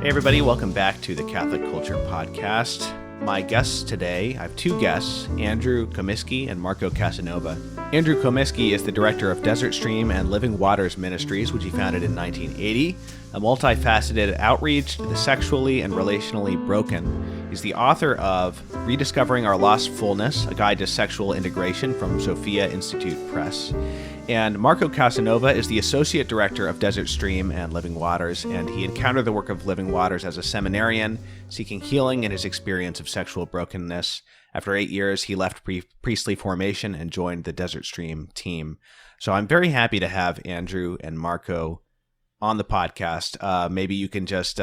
Hey everybody, welcome back to the Catholic Culture Podcast. My guests today, I have two guests, Andrew Comiskey and Marco Casanova. Andrew Comiskey is the director of Desert Stream and Living Waters Ministries, which he founded in 1980, a multifaceted outreach to the sexually and relationally broken. He's the author of Rediscovering Our Lost Fullness, a Guide to Sexual Integration from Sophia Institute Press. And Marco Casanova is the associate director of Desert Stream and Living Waters, and he encountered the work of Living Waters as a seminarian, seeking healing in his experience of sexual brokenness. After 8 years, he left priestly formation and joined the Desert Stream team. So I'm very happy to have Andrew and Marco on the podcast. Maybe you can just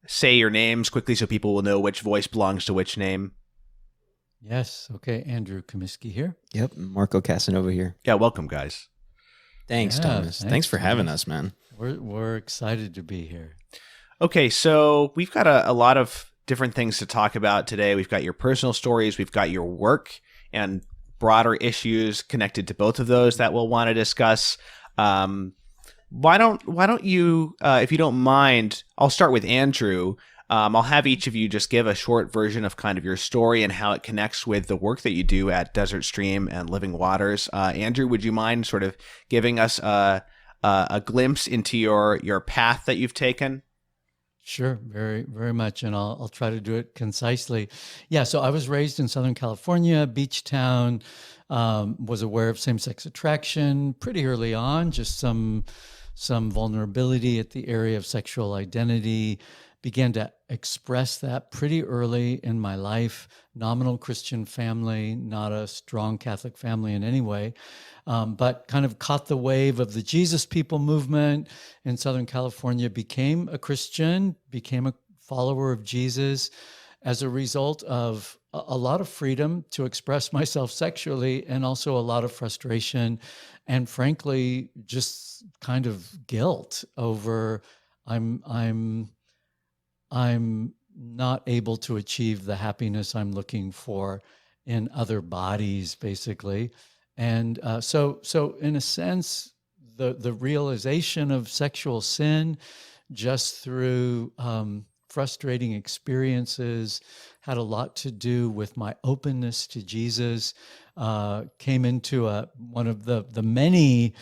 say your names quickly so people will know which voice belongs to which name. Yes. Okay. Andrew Comiskey here. Yep. Marco Casanova here. Yeah. Welcome, guys. Thanks, Thomas. Thanks for having us, man. We're excited to be here. Okay. So we've got a lot of different things to talk about today. We've got your personal stories. We've got your work and broader issues connected to both of those that we'll want to discuss. Why don't you, if you don't mind, I'll start with Andrew. I'll have each of you just give a short version of kind of your story and how it connects with the work that you do at Desert Stream and Living Waters. Andrew, would you mind sort of giving us a glimpse into your path that you've taken? Sure, very, very much, and I'll try to do it concisely. Yeah, so I was raised in Southern California, beach town, was aware of same-sex attraction pretty early on, just some vulnerability at the area of sexual identity. Began to express that pretty early in my life. Nominal Christian family, not a strong Catholic family in any way, but kind of caught the wave of the Jesus People movement in Southern California, became a Christian, became a follower of Jesus as a result of a lot of freedom to express myself sexually and also a lot of frustration and frankly, just kind of guilt over I'm not able to achieve the happiness I'm looking for in other bodies, basically. And so in a sense, the realization of sexual sin just through frustrating experiences had a lot to do with my openness to Jesus, came into one of the many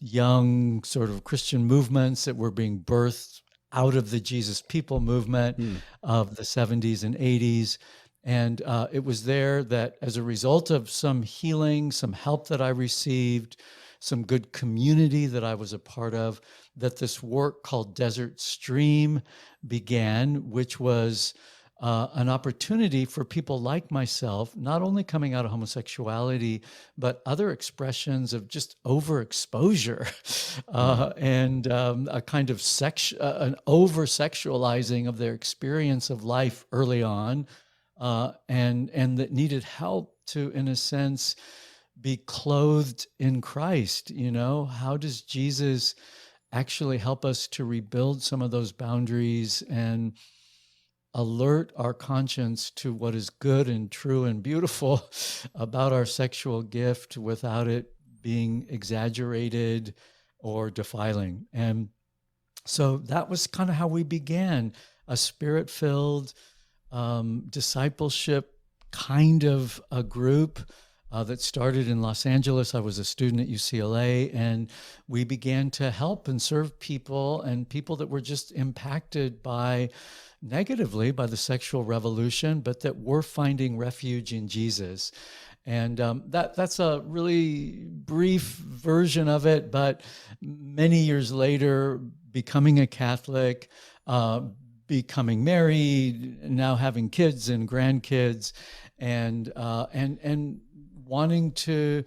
young sort of Christian movements that were being birthed out of the Jesus People movement of the 70s and 80s. And it was there that as a result of some healing, some help that I received, some good community that I was a part of, that this work called Desert Stream began, which was an opportunity for people like myself, not only coming out of homosexuality, but other expressions of just overexposure and a kind of an over-sexualizing of their experience of life early on, and that needed help to, in a sense, be clothed in Christ. You know, how does Jesus actually help us to rebuild some of those boundaries and alert our conscience to what is good and true and beautiful about our sexual gift without it being exaggerated or defiling? And so that was kind of how we began, a spirit-filled discipleship kind of a group that started in Los Angeles. I was a student at UCLA, and we began to help and serve people that were just impacted negatively by the sexual revolution, but that were finding refuge in Jesus. And that's a really brief version of it, but many years later, becoming a Catholic, becoming married, now having kids and grandkids, and wanting to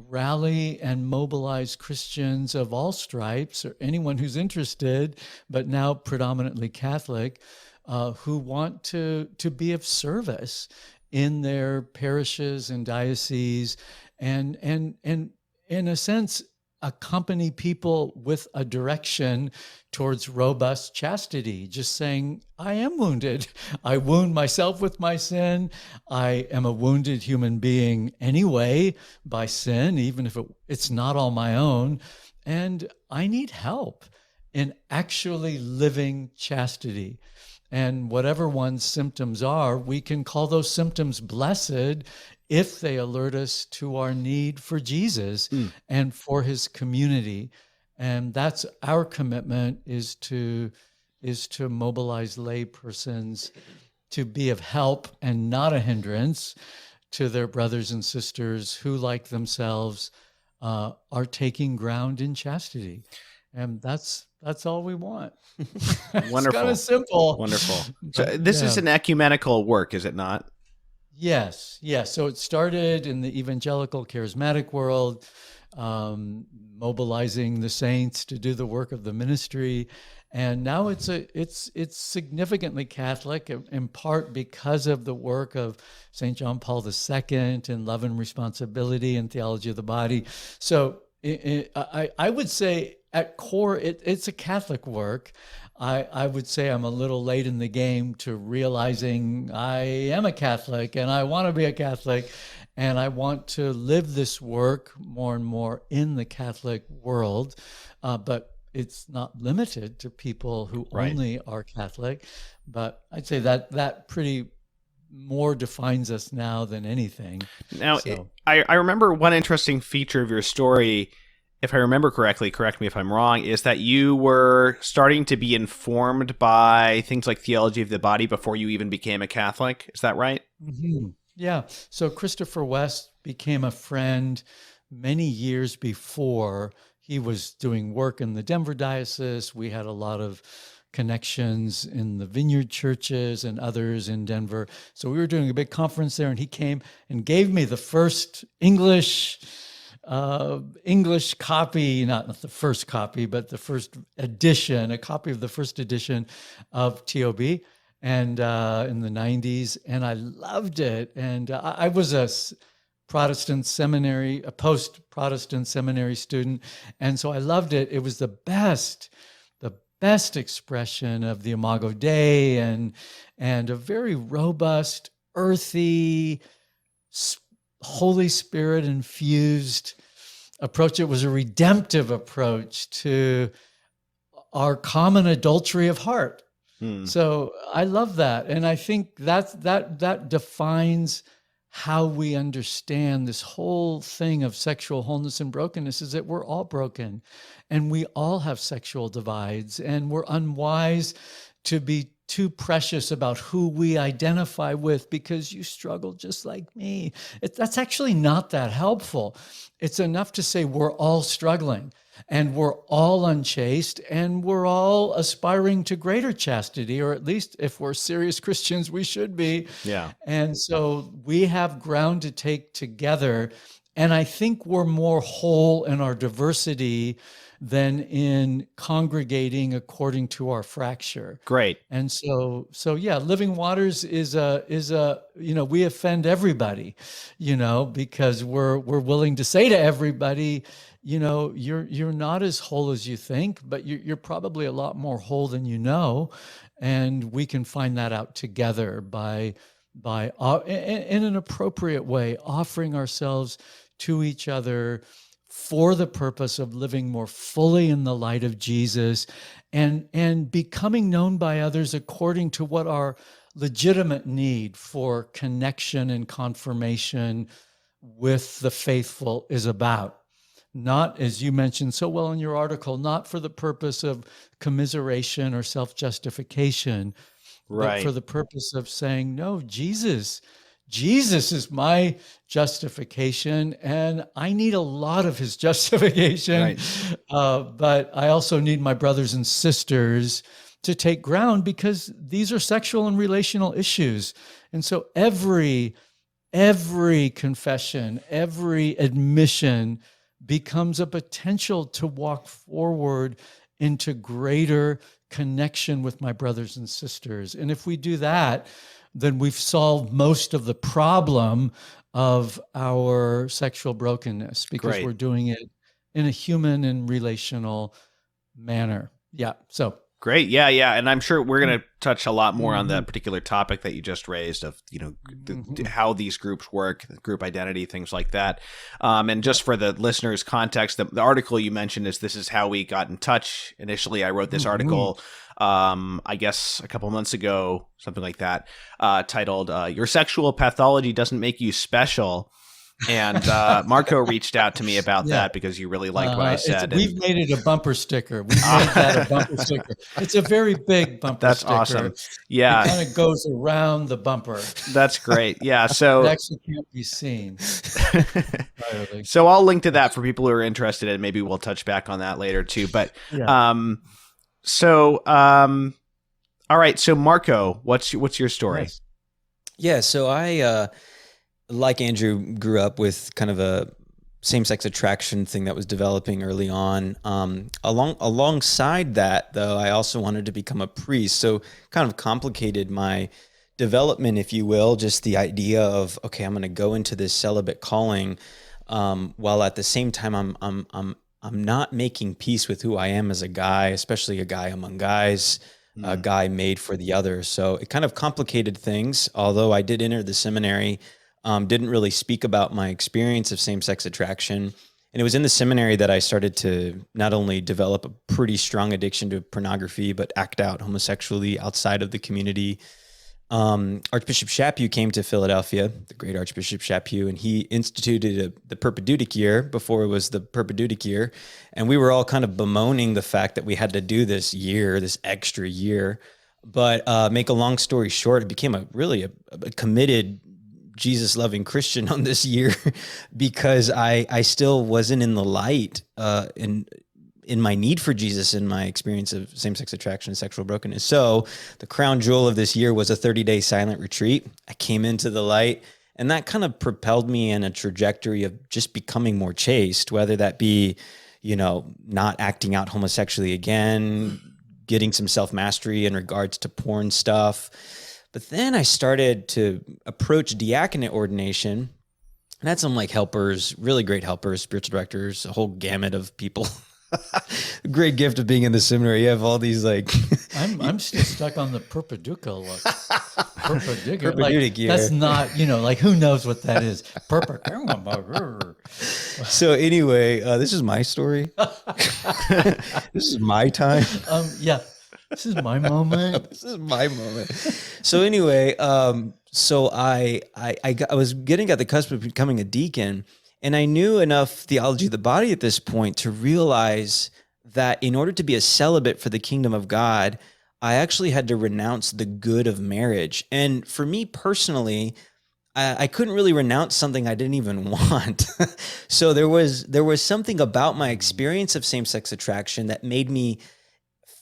rally and mobilize Christians of all stripes, or anyone who's interested, but now predominantly Catholic, who want to be of service in their parishes and dioceses, and in a sense, accompany people with a direction towards robust chastity, just saying, I am wounded. I wound myself with my sin. I am a wounded human being anyway by sin, even if it's not all my own. And I need help. in actually living chastity. And whatever one's symptoms are, we can call those symptoms blessed if they alert us to our need for Jesus and for his community. And that's our commitment, is to mobilize lay persons to be of help and not a hindrance to their brothers and sisters who, like themselves, are taking ground in chastity. And that's all we want. Wonderful. It's kind of simple. Wonderful. So this is an ecumenical work, is it not? Yes. So it started in the evangelical charismatic world, mobilizing the saints to do the work of the ministry. And now it's significantly Catholic, in part because of the work of St. John Paul II in Love and Responsibility and Theology of the Body. So I would say at core, it's a Catholic work. I would say I'm a little late in the game to realizing I am a Catholic and I want to be a Catholic, and I want to live this work more and more in the Catholic world. But it's not limited to people who only are Catholic. But I'd say that pretty more defines us now than anything. Now, I remember one interesting feature of your story, if I remember correctly, correct me if I'm wrong, is that you were starting to be informed by things like theology of the body before you even became a Catholic. Is that right? Mm-hmm. Yeah. So Christopher West became a friend many years before. He was doing work in the Denver diocese. We had a lot of connections in the Vineyard churches and others in Denver. So we were doing a big conference there, and he came and gave me the first English copy, not the first copy, but the first edition, a copy of the first edition of TOB, and in the 90s. And I loved it. And I was a post-Protestant seminary student. And so I loved it. It was the best expression of the Imago Dei, and a very robust, earthy, Holy Spirit infused approach. It was a redemptive approach to our common adultery of heart. So I love that. And I think that defines how we understand this whole thing of sexual wholeness and brokenness, is that we're all broken and we all have sexual divides, and we're unwise to be too precious about who we identify with because you struggle just like me. That's actually not that helpful. It's enough to say we're all struggling and we're all unchaste and we're all aspiring to greater chastity, or at least if we're serious Christians, we should be. Yeah. And so we have ground to take together. And I think we're more whole in our diversity than in congregating according to our fracture. Great. And so yeah, Living Waters is a we offend everybody, because we're willing to say to everybody, you're not as whole as you think, but you're probably a lot more whole than you know. And we can find that out together by in an appropriate way, offering ourselves to each other for the purpose of living more fully in the light of Jesus, and becoming known by others according to what our legitimate need for connection and confirmation with the faithful is about. Not, as you mentioned so well in your article, not for the purpose of commiseration or self-justification, but for the purpose of saying, no, Jesus is my justification, and I need a lot of his justification. But I also need my brothers and sisters to take ground, because these are sexual and relational issues. And so every confession, every admission becomes a potential to walk forward into greater connection with my brothers and sisters. And if we do that, then we've solved most of the problem of our sexual brokenness, because we're doing it in a human and relational manner. Yeah. So Great. Yeah. Yeah. And I'm sure we're going to touch a lot more on that particular topic that you just raised of, how these groups work, group identity, things like that. And just for the listeners' context, the article you mentioned this is how we got in touch. Initially, I wrote this article, I guess a couple months ago, something like that, titled, Your Sexual Pathology Doesn't Make You Special. And Marco reached out to me about that because you really liked what I said. We've made it a bumper sticker. We've made that a bumper sticker. It's a very big bumper sticker. That's awesome. Yeah. It kind of goes around the bumper. That's great. Yeah. So it actually can't be seen. So I'll link to that for people who are interested, and maybe we'll touch back on that later too. But all right. So Marco, what's your story? Nice. Yeah. So I like Andrew, grew up with kind of a same-sex attraction thing that was developing early on. Alongside that, though, I also wanted to become a priest. So kind of complicated my development, if you will, just the idea of, okay, I'm going to go into this celibate calling, while at the same time I'm not making peace with who I am as a guy, especially a guy among guys, a guy made for the other. So it kind of complicated things. Although I did enter the seminary, didn't really speak about my experience of same-sex attraction. And it was in the seminary that I started to not only develop a pretty strong addiction to pornography, but act out homosexually outside of the community. Archbishop Chaput came to Philadelphia, the great Archbishop Chaput, and he instituted the Perpedeutic year before it was the Perpedeutic year. And we were all kind of bemoaning the fact that we had to do this extra year. But make a long story short, it became a committed Jesus-loving Christian on this year because I still wasn't in the light in my need for Jesus in my experience of same-sex attraction and sexual brokenness. So the crown jewel of this year was a 30-day silent retreat. I came into the light, and that kind of propelled me in a trajectory of just becoming more chaste, whether that be, not acting out homosexually again, getting some self-mastery in regards to porn stuff. But then I started to approach diaconate ordination, and had some helpers, really great helpers, spiritual directors, a whole gamut of people. Great gift of being in the seminary. You have all these I'm still stuck on the perpeducal. Perpedeutic year. That's not, who knows what that is? So anyway, this is my story. This is my time. Yeah. This is my moment. This is my moment. So anyway, so I was getting at the cusp of becoming a deacon, and I knew enough theology of the body at this point to realize that in order to be a celibate for the kingdom of God, I actually had to renounce the good of marriage. And for me personally, I couldn't really renounce something I didn't even want. So there was something about my experience of same-sex attraction that made me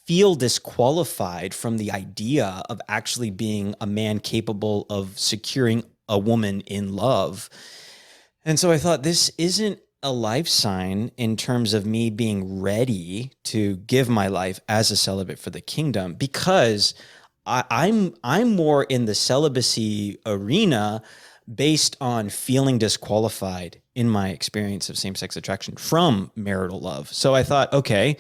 feel disqualified from the idea of actually being a man capable of securing a woman in love. And so I thought, this isn't a life sign in terms of me being ready to give my life as a celibate for the kingdom, because I'm more in the celibacy arena based on feeling disqualified in my experience of same-sex attraction from marital love. So I thought, okay,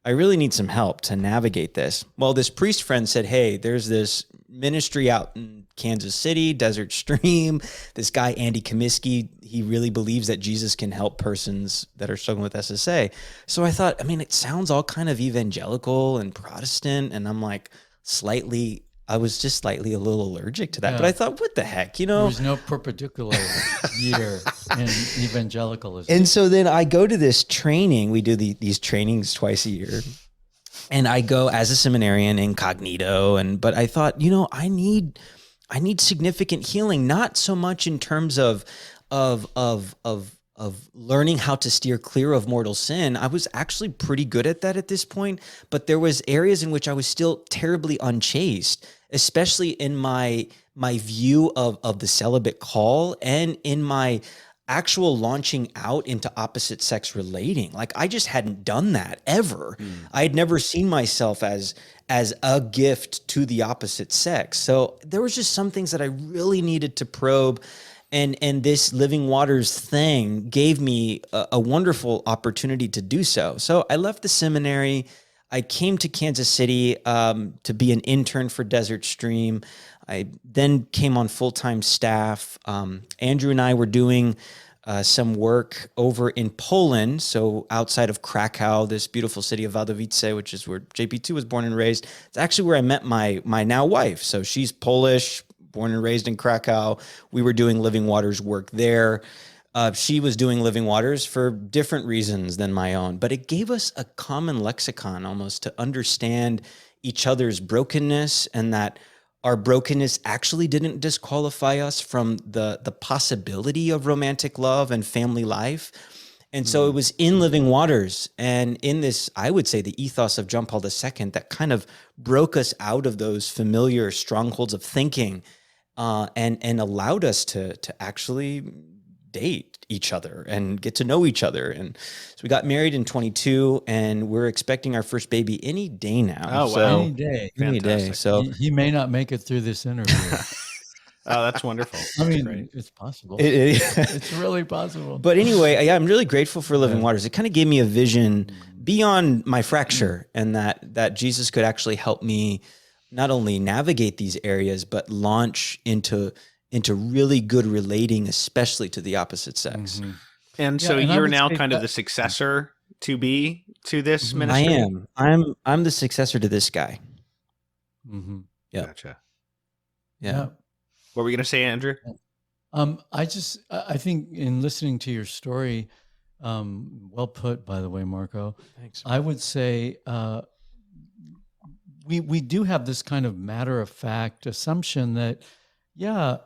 I really need some help to navigate this. Well, this priest friend said, hey, there's this ministry out in Kansas City, Desert Stream. This guy, Andy Comiskey, he really believes that Jesus can help persons that are struggling with SSA. So I thought, it sounds all kind of evangelical and Protestant. And I'm I was just slightly a little allergic to that. Yeah. But I thought, what the heck, There's no perpendicular year in evangelicalism. And so then I go to this training. We do these trainings twice a year. And I go as a seminarian incognito. But I thought, I need significant healing, not so much in terms of learning how to steer clear of mortal sin. I was actually pretty good at that at this point, but there was areas in which I was still terribly unchaste, especially in my view of the celibate call and in my actual launching out into opposite sex relating. I just hadn't done that ever. I had never seen myself as a gift to the opposite sex. So there was just some things that I really needed to probe. And this Living Waters thing gave me a wonderful opportunity to do so. So I left the seminary. I came to Kansas City to be an intern for Desert Stream. I then came on full-time staff. Andrew and I were doing some work over in Poland, so outside of Krakow, this beautiful city of Wadowice, which is where JP2 was born and raised. It's actually where I met my now wife. So she's Polish, born and raised in Krakow. We were doing Living Waters work there. She was doing Living Waters for different reasons than my own, but it gave us a common lexicon almost to understand each other's brokenness, and that our brokenness actually didn't disqualify us from the possibility of romantic love and family life. And so it was in Living Waters and in this, I would say, the ethos of John Paul II that kind of broke us out of those familiar strongholds of thinking and allowed us to actually date each other and get to know each other. And so we got married in 22, and we're expecting our first baby any day now. Oh, wow. So, Any day. any day. So He may not make it through this interview. Oh, that's wonderful. I mean, Great. it's possible. it, It's really possible. But anyway, yeah, I'm really grateful for Living Waters. It kind of gave me a vision beyond my fracture, and that Jesus could actually help me not only navigate these areas, but launch into really good relating, especially to the opposite sex. Mhm. And Yeah, so and I you're would now say kind of that- the successor to this Mhm. ministry? I am. I'm the successor to this guy. Mhm. Yeah. Gotcha. Yeah. What were you going to say, Andrew? I think in listening to your story, well put, by the way, Marco, Thanks. I would say we do have this kind of matter of fact assumption that, yeah,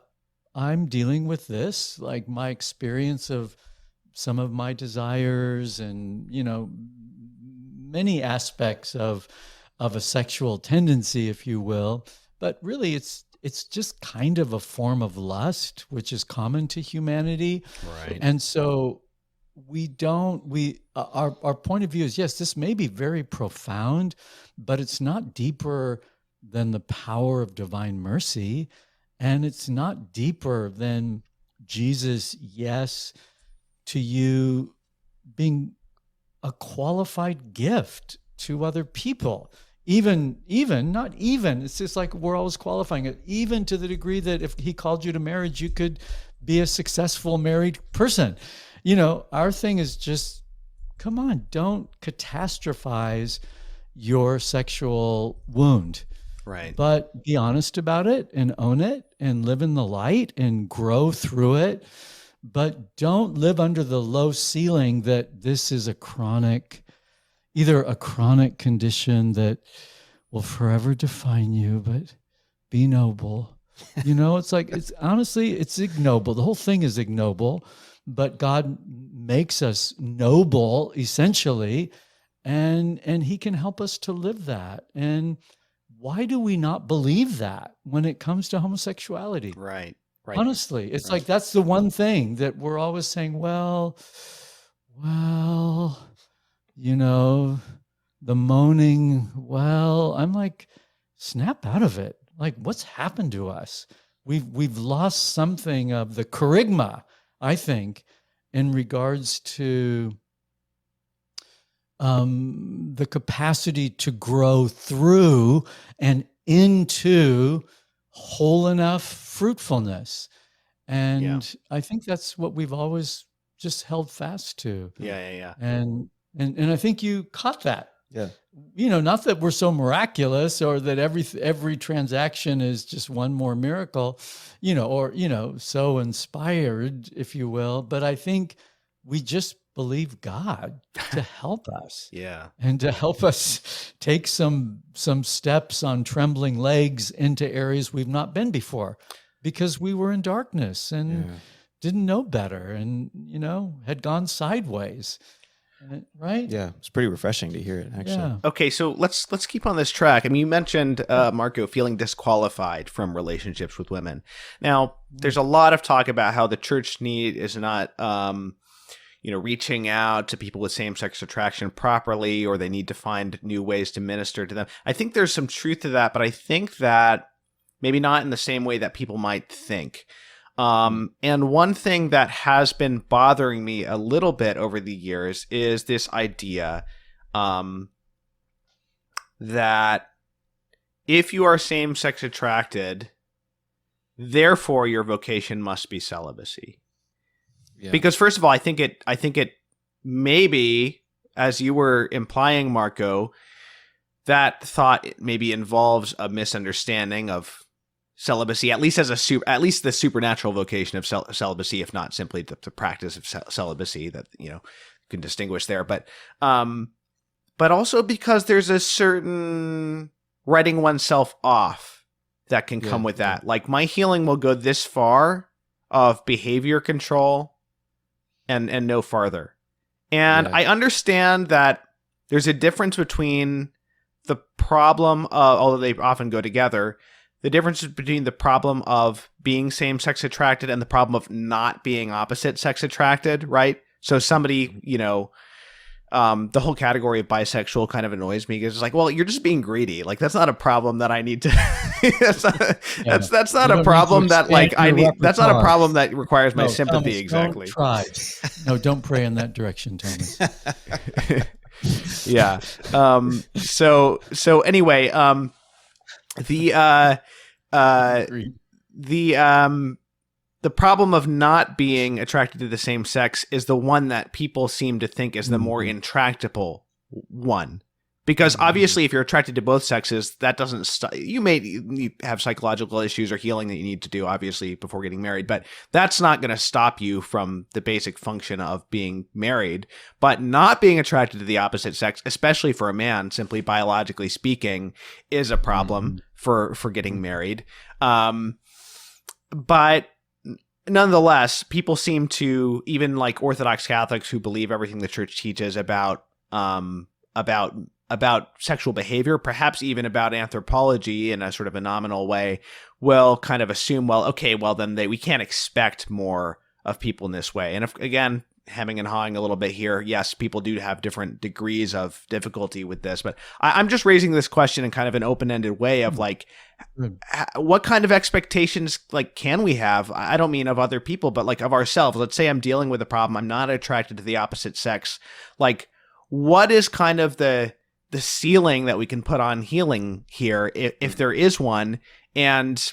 I'm dealing with this, like my experience of some of my desires and, many aspects of a sexual tendency, if you will. But really, it's just kind of a form of lust, which is common to humanity. Right. And so our point of view is, yes, this may be very profound, but it's not deeper than the power of divine mercy. And it's not deeper than Jesus, yes, to you being a qualified gift to other people. Not even, it's just like we're always qualifying it, even to the degree that if he called you to marriage, you could be a successful married person. Our thing is just, come on, don't catastrophize your sexual wound. Right. But be honest about it and own it and live in the light and grow through it. But don't live under the low ceiling that this is either a chronic condition that will forever define you, but be noble. It's like, it's ignoble. The whole thing is ignoble, but God makes us noble essentially. And he can help us to live that. And why do we not believe that when it comes to homosexuality? Right. Honestly, it's like that's the one thing that we're always saying, well, the moaning, I'm like, snap out of it. Like, what's happened to us? We've lost something of the charisma, I think, in regards to the capacity to grow through and into whole enough fruitfulness. And I think that's what we've always just held fast to. Yeah. And I think you caught that. Yeah. Not that we're so miraculous or that every transaction is just one more miracle, or so inspired, if you will. But I think we just believe God to help us. Yeah. And to help us take some steps on trembling legs into areas we've not been before, because we were in darkness and didn't know better and, had gone sideways. Right? Yeah. It's pretty refreshing to hear it, actually. Yeah. Okay, so let's keep on this track. I mean, you mentioned, Marco, feeling disqualified from relationships with women. Now, there's a lot of talk about how the church need is not reaching out to people with same-sex attraction properly, or they need to find new ways to minister to them. I think there's some truth to that, but I think that maybe not in the same way that people might think. And one thing that has been bothering me a little bit over the years is this idea that if you are same-sex attracted, therefore your vocation must be celibacy. Yeah. Because first of all, I think it maybe, as you were implying, Marco, that thought maybe involves a misunderstanding of celibacy, at least at least the supernatural vocation of celibacy, if not simply the practice of celibacy that can distinguish there. But also because there's a certain writing oneself off that can come with that. Like, my healing will go this far of behavior control and no farther. And I understand that there's a difference between the problem of, although they often go together, the difference between the problem of being same-sex attracted and the problem of not being opposite-sex attracted, right? So somebody, the whole category of bisexual kind of annoys me because it's like, well, you're just being greedy. Like, that's not a problem that I need to. that's not a problem that I need. That's not a problem that requires my sympathy. Thomas, exactly. Don't try. No, don't pray in that direction, Thomas. Yeah. So anyway, the problem of not being attracted to the same sex is the one that people seem to think is the more intractable one. Because obviously, if you're attracted to both sexes, that doesn't you may have psychological issues or healing that you need to do, obviously, before getting married. But that's not going to stop you from the basic function of being married. But not being attracted to the opposite sex, especially for a man, simply biologically speaking, is a problem for getting married. But nonetheless, people seem to, even like Orthodox Catholics who believe everything the church teaches about sexual behavior, perhaps even about anthropology in a sort of a nominal way, will kind of assume, well, okay, well then we can't expect more of people in this way. And if, again, hemming and hawing a little bit here, yes, people do have different degrees of difficulty with this, but I'm just raising this question in kind of an open-ended way of like, what kind of expectations can we have? I don't mean of other people, but like of ourselves. Let's say I'm dealing with a problem. I'm not attracted to the opposite sex. Like, what is kind of the ceiling that we can put on healing here, if there is one? And,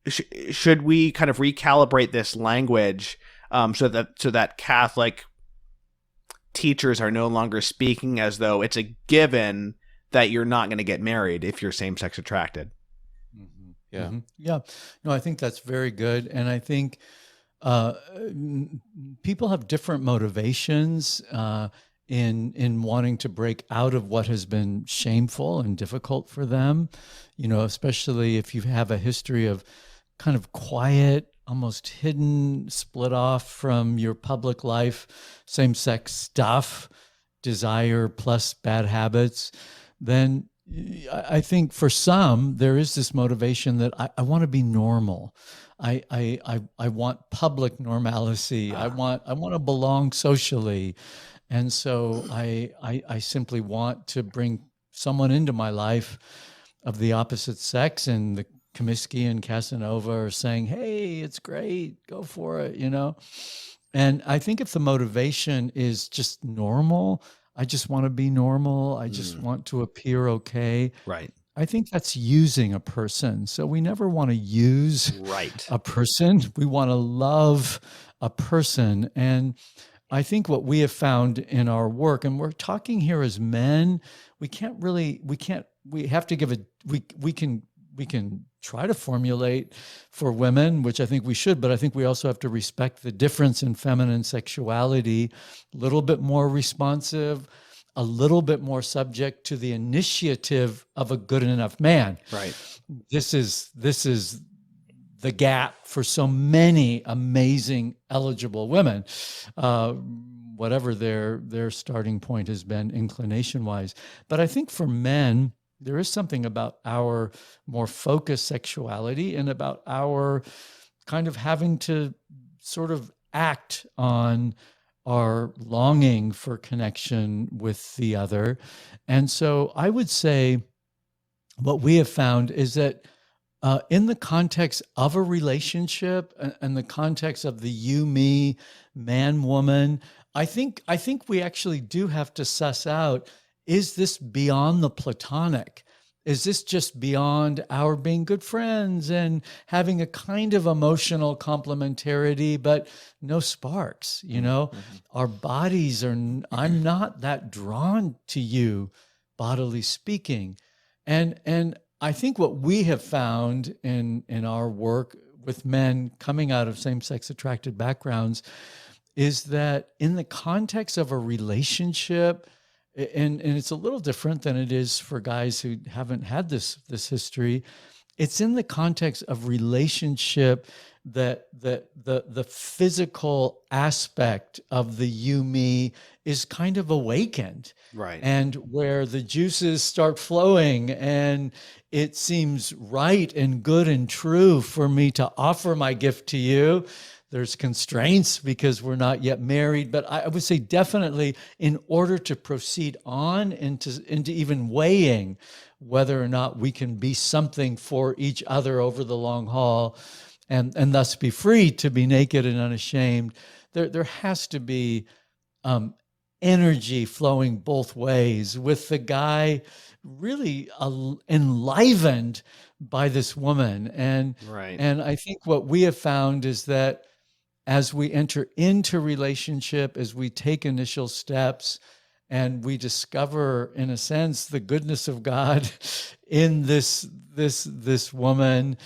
should we kind of recalibrate this language so that Catholic teachers are no longer speaking as though it's a given that you're not going to get married if you're same-sex attracted? Yeah. Yeah. No, I think that's very good. And I think people have different motivations in wanting to break out of what has been shameful and difficult for them, especially if you have a history of kind of quiet, almost hidden, split off from your public life, same-sex stuff, desire plus bad habits. Then I think for some, there is this motivation that I want to be normal. I want public normalcy. I want to belong socially. And so I simply want to bring someone into my life of the opposite sex, and the Comiskey and Casanova are saying, hey, it's great, go for it, And I think if the motivation is just normal, I just want to be normal, I just want to appear okay. Right. I think that's using a person. So we never want to use a person. We want to love a person. And I think what we have found in our work, and we're talking here as men, we have to give we can try to formulate for women, which I think we should, but I think we also have to respect the difference in feminine sexuality, a little bit more responsive, a little bit more subject to the initiative of a good enough man. Right. This is the gap for so many amazing eligible women, whatever their starting point has been inclination-wise. But I think for men, there is something about our more focused sexuality and about our kind of having to sort of act on our longing for connection with the other. And so I would say what we have found is that in the context of a relationship and the context of the you, me, man, woman, I think we actually do have to suss out, is this beyond the platonic? Is this just beyond our being good friends and having a kind of emotional complementarity, but no sparks? Our bodies are, I'm not that drawn to you, bodily speaking. And I think what we have found in our work with men coming out of same-sex attracted backgrounds is that in the context of a relationship, and it's a little different than it is for guys who haven't had this history. It's in the context of relationship that the physical aspect of the you me is kind of awakened, Right. and where the juices start flowing, and it seems right and good and true for me to offer my gift to you. There's constraints because we're not yet married, but I would say definitely in order to proceed on into even weighing whether or not we can be something for each other over the long haul, and thus be free to be naked and unashamed, there has to be energy flowing both ways, with the guy really enlivened by this woman. Right. And I think what we have found is that as we enter into relationship, as we take initial steps, and we discover, in a sense, the goodness of God in this woman,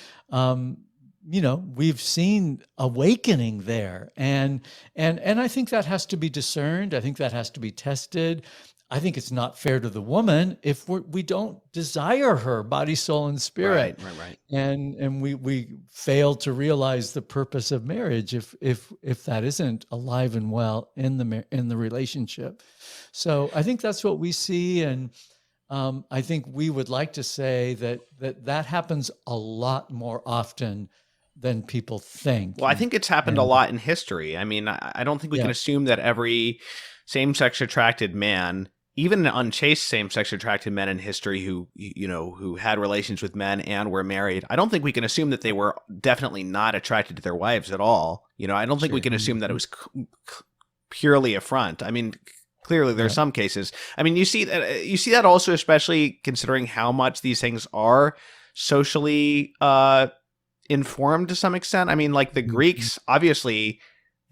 we've seen awakening there, and I think that has to be discerned. I think that has to be tested. I think it's not fair to the woman if we don't desire her body, soul, and spirit. Right. And we fail to realize the purpose of marriage if that isn't alive and well in the relationship. So I think that's what we see, and I think we would like to say that happens a lot more often than people think. Well, I think it's happened a lot in history. I mean, I don't think we can assume that every same-sex attracted man, even unchaste same-sex attracted men in history who had relations with men and were married, I don't think we can assume that they were definitely not attracted to their wives at all. I don't think we can assume that it was purely a front. I mean, clearly there are some cases. I mean, you see that also, especially considering how much these things are socially informed to some extent. I mean, like the Greeks, obviously,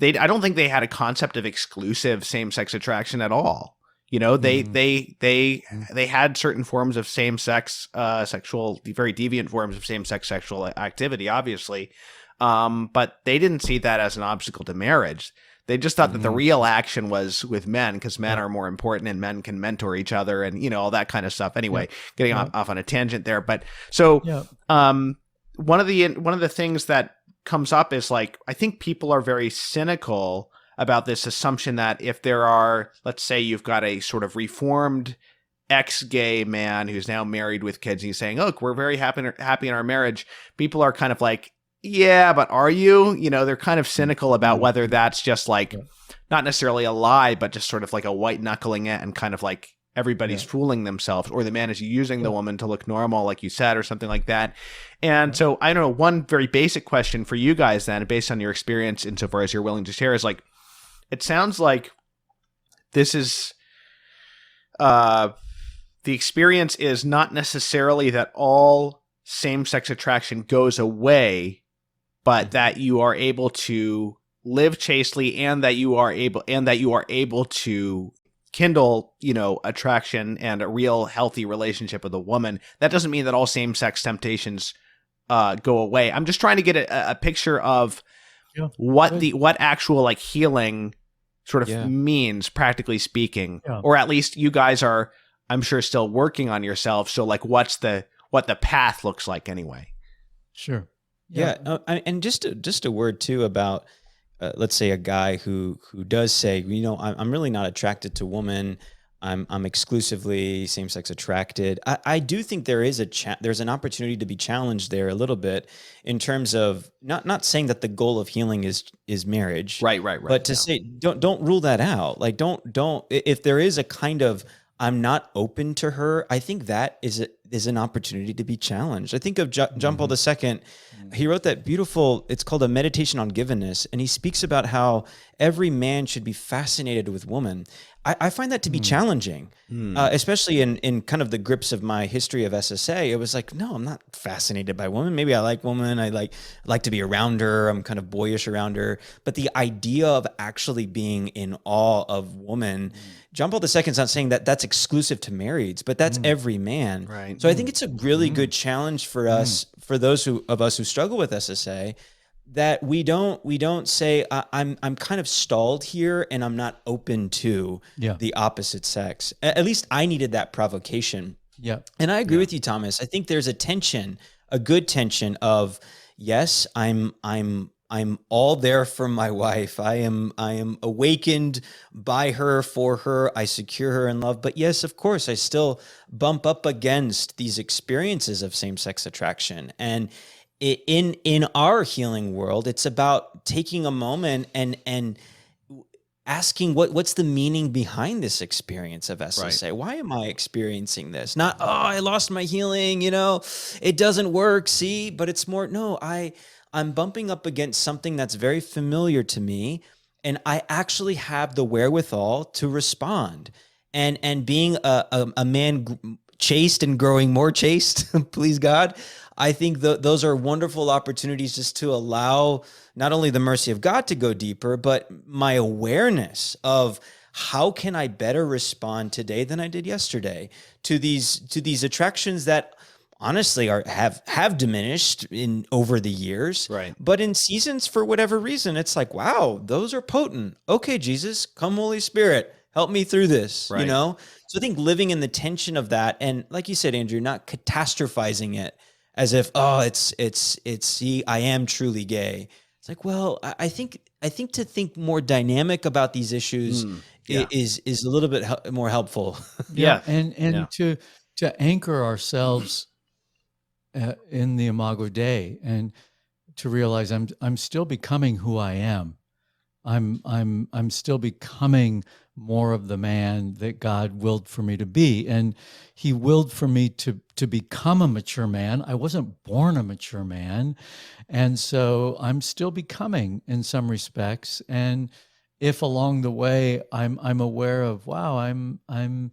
I don't think they had a concept of exclusive same-sex attraction at all. They had certain forms of same-sex sexual, very deviant forms of same-sex sexual activity, obviously, but they didn't see that as an obstacle to marriage. They just thought that the real action was with men, because men are more important and men can mentor each other and all that kind of stuff. Anyway, getting off on a tangent there, but so one of the things that comes up is, like, I think people are very cynical about this assumption that if there are, let's say you've got a sort of reformed ex-gay man who's now married with kids, and he's saying, look, we're very happy in our marriage. People are kind of like, yeah, but are you? They're kind of cynical about whether that's just like, not necessarily a lie, but just sort of like a white knuckling it, and kind of like everybody's fooling themselves, or the man is using the woman to look normal, like you said, or something like that. And so I don't know, one very basic question for you guys then, based on your experience insofar as you're willing to share, is like, it sounds like this is, the experience is not necessarily that all same-sex attraction goes away, but that you are able to live chastely, and that you are able to kindle, attraction and a real healthy relationship with a woman. That doesn't mean that all same-sex temptations go away. I'm just trying to get a picture of what actual like healing sort of means, practically speaking, or at least you guys are, I'm sure, still working on yourself. So like, what the path looks like anyway. Sure. Yeah. And just a word too about, let's say a guy who does say, I'm really not attracted to women. I'm exclusively same-sex attracted. I do think there is there's an opportunity to be challenged there a little bit, in terms of not saying that the goal of healing is marriage, right. But to say don't rule that out. Like don't if there is a kind of, I'm not open to her, I think that is an opportunity to be challenged. I think of John Paul II. He wrote that beautiful, it's called A Meditation on Givenness. And he speaks about how every man should be fascinated with woman. I find that to be challenging, especially in kind of the grips of my history of SSA. It was like, no, I'm not fascinated by women. Maybe I like women. I like to be around her. I'm kind of boyish around her. But the idea of actually being in awe of woman, John Paul II is not saying that that's exclusive to marrieds, but that's every man. Right. So I think it's a really good challenge for us, for those of us who struggle with SSA, that we don't say I'm kind of stalled here and I'm not open to the opposite sex. At least I needed that provocation. Yeah. And I agree with you, Thomas. I think there's a tension, a good tension of, yes, I'm all there for my wife. I am awakened by her, for her. I secure her in love. But yes, of course, I still bump up against these experiences of same-sex attraction. And in our healing world, it's about taking a moment and asking what's the meaning behind this experience of SSA? Right. Why am I experiencing this? Not, I lost my healing, it doesn't work, see? But it's more, no, I'm bumping up against something that's very familiar to me, and I actually have the wherewithal to respond. And being a man chaste and growing more chaste, please God, I think those are wonderful opportunities just to allow not only the mercy of God to go deeper, but my awareness of how can I better respond today than I did yesterday to these attractions that honestly have diminished over the years. Right. But in seasons, for whatever reason, it's like, wow, those are potent. Okay, Jesus, come Holy Spirit, help me through this, Right. So I think living in the tension of that, and like you said, Andrew, not catastrophizing it as if, see, I am truly gay. It's like, well, I think to think more dynamic about these issues is a little bit more helpful. And to anchor ourselves in the Imago Dei, and to realize I'm still becoming who I am. I'm still becoming more of the man that God willed for me to be. And he willed for me to become a mature man. I wasn't born a mature man. And so I'm still becoming in some respects. And if along the way I'm aware of, wow, I'm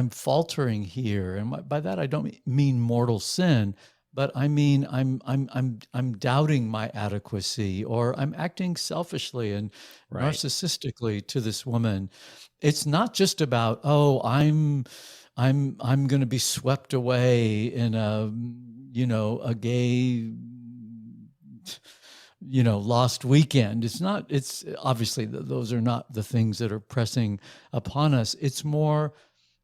faltering here. And by that I don't mean mortal sin, but I mean I'm doubting my adequacy, or I'm acting selfishly and narcissistically to this woman. It's not just about, I'm going to be swept away in a gay lost weekend. It's obviously those are not the things that are pressing upon us. It's more,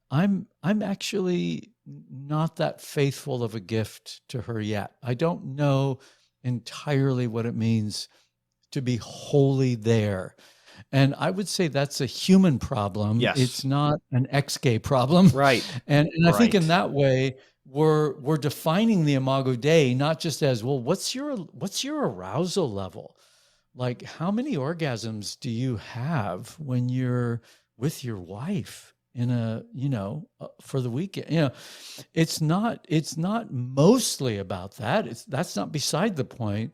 I'm actually not that faithful of a gift to her yet. I don't know entirely what it means to be wholly there. And I would say that's a human problem. Yes. It's not an ex-gay problem. Right. And I think in that way, we're defining the Imago Dei not just as, well, what's your arousal level? Like, how many orgasms do you have when you're with your wife in for the weekend? It's not mostly about that. That's not beside the point,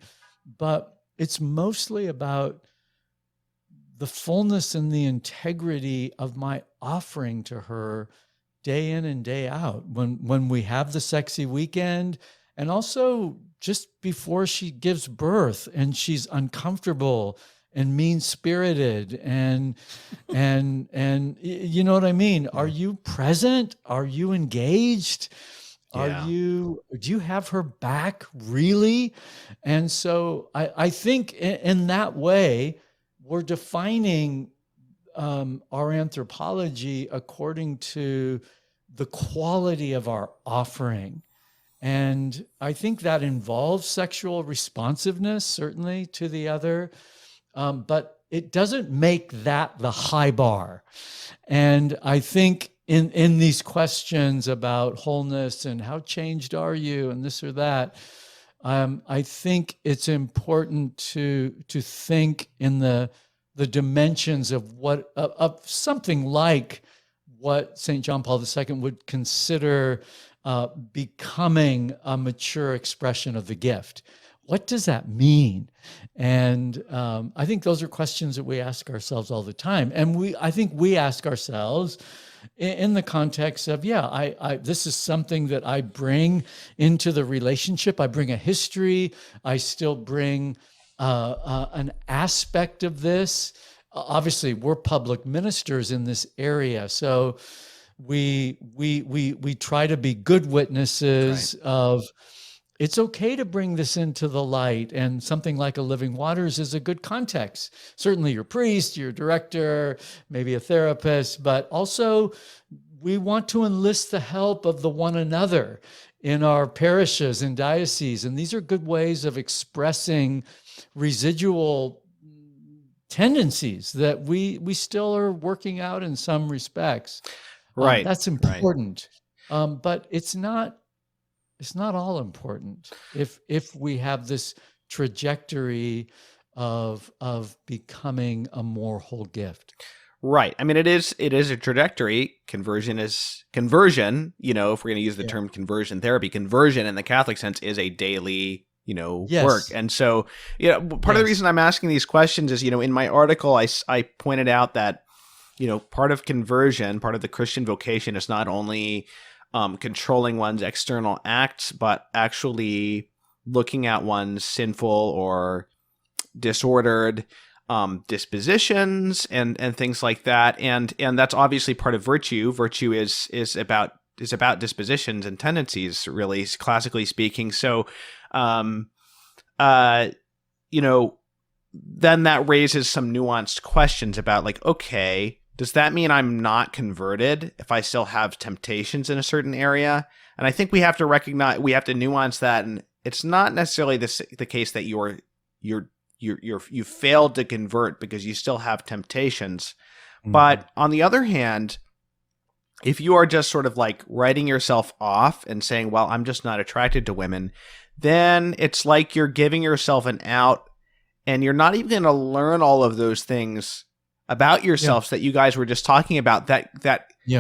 but it's mostly about the fullness and the integrity of my offering to her day in and day out, when we have the sexy weekend, and also just before she gives birth and she's uncomfortable and mean-spirited and you know what I mean? Are you present? Are you engaged? Do you have her back really? And so I think in that way, we're defining our anthropology according to the quality of our offering. And I think that involves sexual responsiveness, certainly, to the other, but it doesn't make that the high bar. And I think in these questions about wholeness and how changed are you and this or that, I think it's important to think in the dimensions of something like what St. John Paul II would consider becoming a mature expression of the gift. what does that mean? And I think those are questions that we ask ourselves all the time. And I think we ask ourselves in the context of, this is something that I bring into the relationship. I bring a history. I still bring an aspect of this. Obviously, we're public ministers in this area, so we try to be good witnesses of. It's okay to bring this into the light, and something like a Living Waters is a good context. Certainly your priest, your director, maybe a therapist, but also we want to enlist the help of the one another in our parishes and dioceses. And these are good ways of expressing residual tendencies that we still are working out in some respects. Right. That's important. But it's not all important if we have this trajectory of becoming a more whole gift. Right. I mean, it is a trajectory. Conversion is conversion. If we're going to use the term conversion therapy, conversion in the Catholic sense is a daily, work. And so, part of the reason I'm asking these questions is, in my article, I pointed out that, part of conversion, part of the Christian vocation is not only controlling one's external acts, but actually looking at one's sinful or disordered dispositions and things like that. And that's obviously part of virtue. Virtue is about dispositions and tendencies, really, classically speaking. So, then that raises some nuanced questions about, like, okay, does that mean I'm not converted if I still have temptations in a certain area? And I think we have to nuance that. And it's not necessarily the case that you failed to convert because you still have temptations. Mm-hmm. But on the other hand, if you are just sort of like writing yourself off and saying, well, I'm just not attracted to women, then it's like you're giving yourself an out, and you're not even going to learn all of those things about yourselves that you guys were just talking about that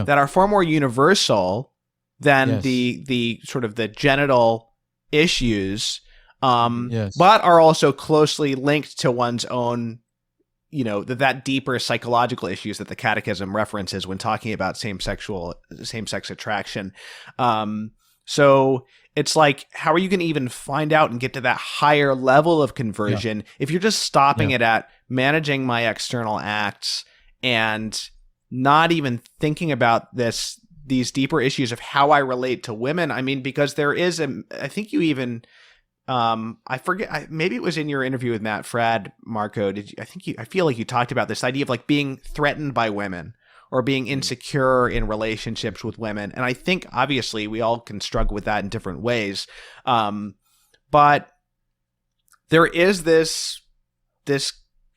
are far more universal than the sort of the genital issues, but are also closely linked to one's own, that deeper psychological issues that the Catechism references when talking about same-sex attraction. So it's like, how are you going to even find out and get to that higher level of conversion if you're just stopping it at managing my external acts and not even thinking about these deeper issues of how I relate to women? I mean, because there is I think you even, I forget, maybe it was in your interview with Matt Fradd, Marco. I feel like you talked about this idea of like being threatened by women or being insecure in relationships with women. And I think obviously we all can struggle with that in different ways. But there is this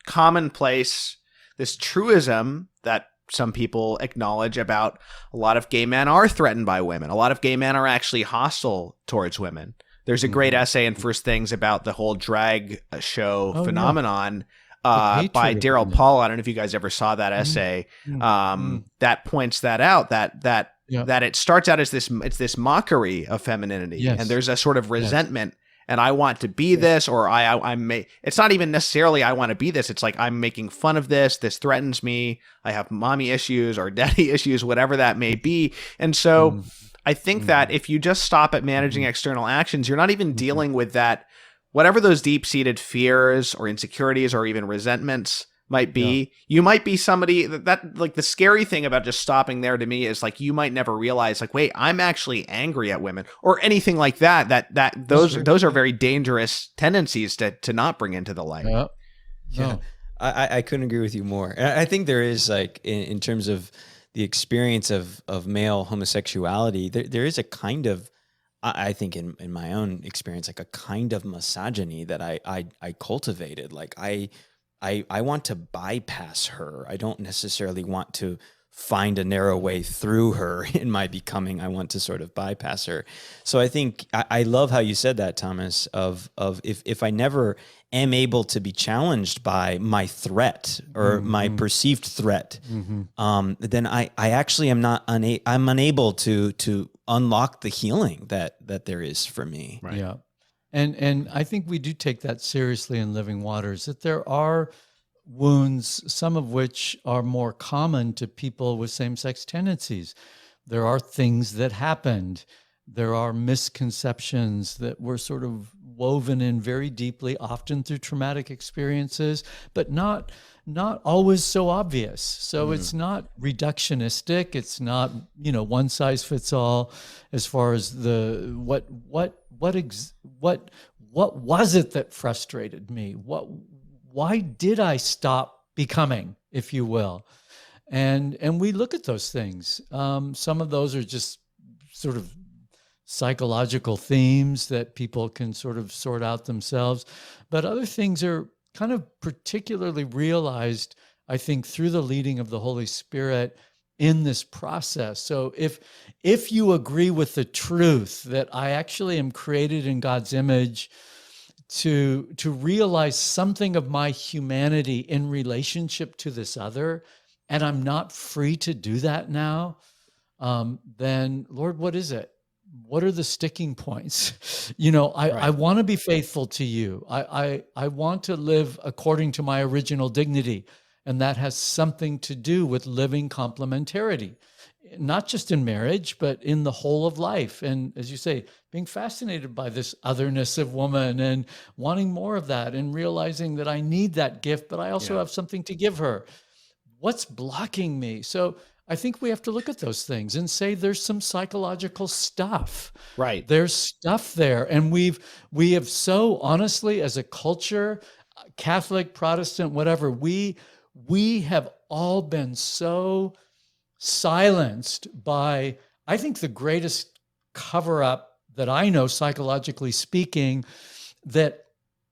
commonplace, this truism that some people acknowledge about a lot of gay men are threatened by women. A lot of gay men are actually hostile towards women. There's a great essay in First Things about the whole drag show phenomenon by Daryl Paul. I don't know if you guys ever saw that essay. That points that out, that it starts out as this mockery of femininity, and there's a sort of resentment. And I want to be this, or it's not even necessarily I want to be this. It's like, I'm making fun of this. This threatens me. I have mommy issues or daddy issues, whatever that may be. And so I think that if you just stop at managing external actions, you're not even dealing with that, whatever those deep-seated fears or insecurities or even resentments might be. You might be somebody that like, the scary thing about just stopping there to me is like, you might never realize, like, wait, I'm actually angry at women or anything like that. Those are very dangerous tendencies to not bring into the light. I couldn't agree with you more. I think there is, like, in terms of the experience of male homosexuality, there is a kind of, I think in my own experience, like a kind of misogyny that I cultivated. Like I want to bypass her. I don't necessarily want to find a narrow way through her in my becoming. I want to sort of bypass her. So I think I love how you said that, Thomas, of if I never am able to be challenged by my threat or my perceived threat, then I actually am I'm unable to unlock the healing that there is for me. Right. And I think we do take that seriously in Living Waters, that there are wounds, some of which are more common to people with same-sex tendencies. There are things that happened. There are misconceptions that were sort of woven in very deeply, often through traumatic experiences, but not always so obvious. So it's not reductionistic. It's not, one size fits all as far as the what was it that frustrated me? Why did I stop becoming, if you will? And we look at those things. Some of those are just sort of psychological themes that people can sort of sort out themselves. But other things are kind of particularly realized, I think, through the leading of the Holy Spirit in this process. So if you agree with the truth that I actually am created in God's image to realize something of my humanity in relationship to this other, and I'm not free to do that now, then Lord, what is it? What are the sticking points? I want to be faithful to you. I want to live according to my original dignity. And that has something to do with living complementarity, not just in marriage, but in the whole of life. And as you say, being fascinated by this otherness of woman and wanting more of that and realizing that I need that gift, but I also have something to give her. What's blocking me? So I think we have to look at those things and say there's some psychological stuff. Right. There's stuff there. And we have so honestly, as a culture, Catholic, Protestant, whatever, we have all been so silenced by, I think, the greatest cover-up that I know, psychologically speaking, that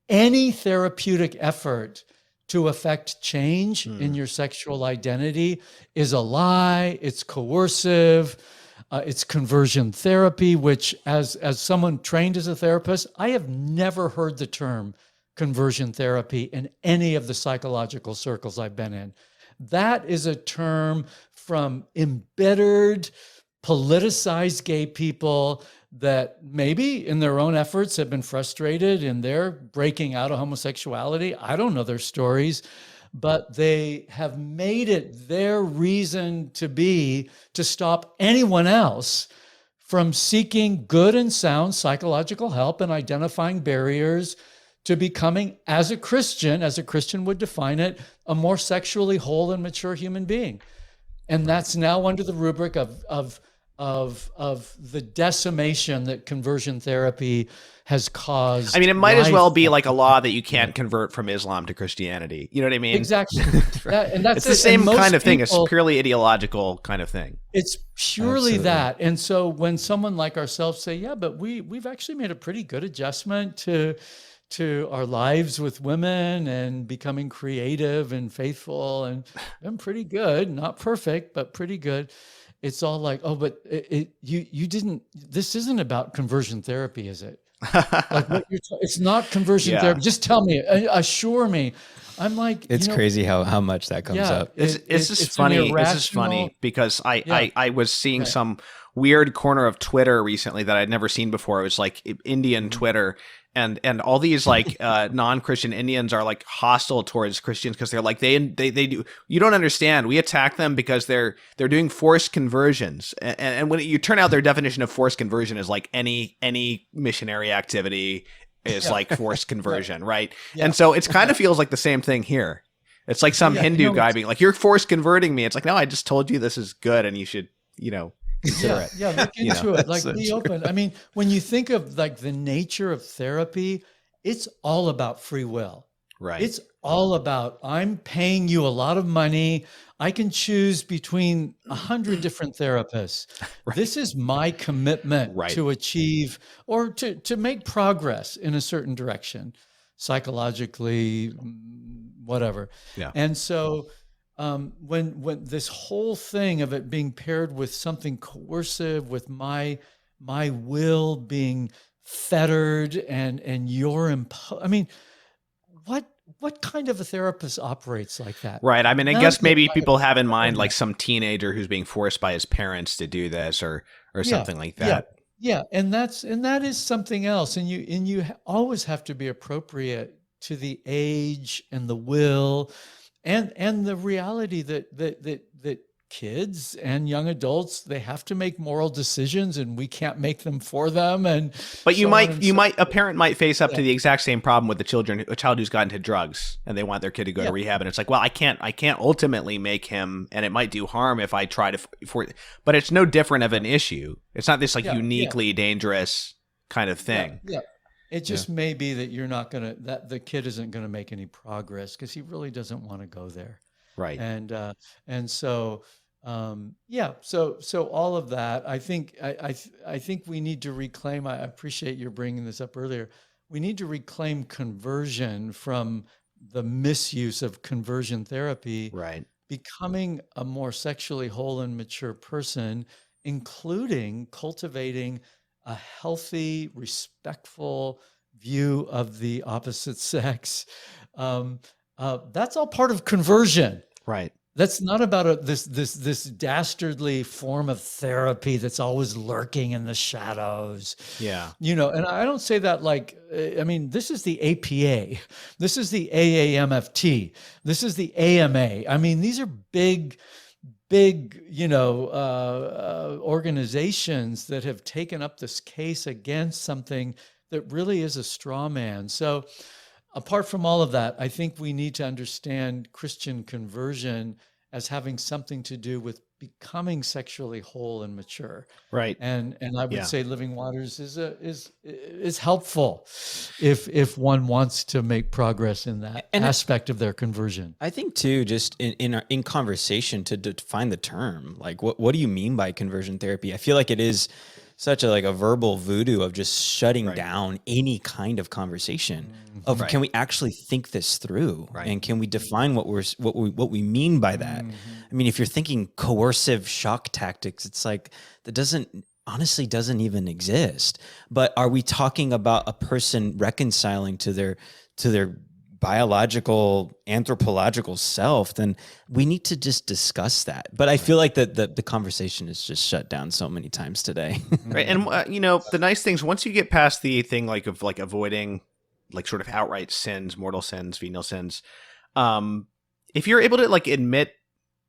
any therapeutic effort to affect change in your sexual identity is a lie, it's coercive, it's conversion therapy, which as someone trained as a therapist, I have never heard the term conversion therapy in any of the psychological circles I've been in. That is a term from embittered, politicized gay people that maybe in their own efforts have been frustrated in their breaking out of homosexuality. I don't know their stories, but they have made it their reason to be to stop anyone else from seeking good and sound psychological help and identifying barriers to becoming, as a Christian would define it, a more sexually whole and mature human being. And that's now under the rubric of the decimation that conversion therapy has caused. I mean, it might as well be like a law that you can't convert from Islam to Christianity. You know what I mean? Exactly. And it's that's the same kind of thing. People, It's purely ideological kind of thing. It's purely that. And so when someone like ourselves say, yeah, but we've actually made a pretty good adjustment to our lives with women and becoming creative and faithful and been pretty good, not perfect, but pretty good. It's all like, oh, but you didn't, this isn't about conversion therapy, is it? Like what it's not conversion therapy. Just tell me, assure me. I'm like, it's crazy how much that comes up. It's just funny. It's just funny because I was seeing some weird corner of Twitter recently that I'd never seen before. It was like Indian Twitter. And all these like non-Christian Indians are like hostile towards Christians because they're like they do. You don't understand. We attack them because they're doing forced conversions. And when you turn out their definition of forced conversion is like any missionary activity is like forced conversion, right? Yeah. And so it kind of feels like the same thing here. It's like some Hindu guy being like, "You're forced converting me." It's like, no, I just told you this is good, and you should, consider it. Yeah, look into it. Like, be open. I mean, when you think of like the nature of therapy, it's all about free will. Right. It's all about, I'm paying you a lot of money. I can choose between 100 different therapists. Right. This is my commitment to achieve or to make progress in a certain direction, psychologically, whatever. Yeah. And so when this whole thing of it being paired with something coercive, with my will being fettered and your I mean, what kind of a therapist operates like that? Right. I mean, I guess maybe people have in mind like some teenager who's being forced by his parents to do this or something like that. Yeah, and that is something else, and always have to be appropriate to the age and the will, and the reality that kids and young adults, they have to make moral decisions, and we can't make them for them, and But so on and so a parent might face up yeah, to the exact same problem with a child who's gotten into drugs and they want their kid to go to yeah, rehab. And it's like, well, I can't ultimately make him, and it might do harm if I try to, but it's no different of an issue. It's not this like yeah, yeah, uniquely dangerous kind of yeah, thing. yeah. It just may be that that the kid isn't gonna make any progress because he really doesn't want to go there. Right. And so so all of that, I think we need to reclaim. I appreciate your bringing this up earlier. We need to reclaim conversion from the misuse of conversion therapy, Right. becoming a more sexually whole and mature person, including cultivating a healthy, respectful view of the opposite sex. That's all part of conversion. Right. That's not about this dastardly form of therapy that's always lurking in the shadows. Yeah. And I don't say that like, I mean, this is the APA, this is the AAMFT, this is the AMA. I mean, these are big, organizations that have taken up this case against something that really is a straw man. So apart from all of that, I think we need to understand Christian conversion as having something to do with becoming sexually whole and mature. Right. And I would Yeah. say Living Waters is helpful if one wants to make progress in that aspect of their conversion. I think too, just in conversation to define the term, like what do you mean by conversion therapy? I feel like it is such a verbal voodoo of just shutting down any kind of conversation of can we actually think this through and can we define what we mean by that? I mean, if you're thinking coercive shock tactics, it's like that honestly doesn't even exist. But are we talking about a person reconciling to their biological, anthropological self, then we need to just discuss that. But I feel like the conversation is just shut down so many times today. Right. And the nice things, once you get past the thing of avoiding like sort of outright sins, mortal sins, venial sins, if you're able to like admit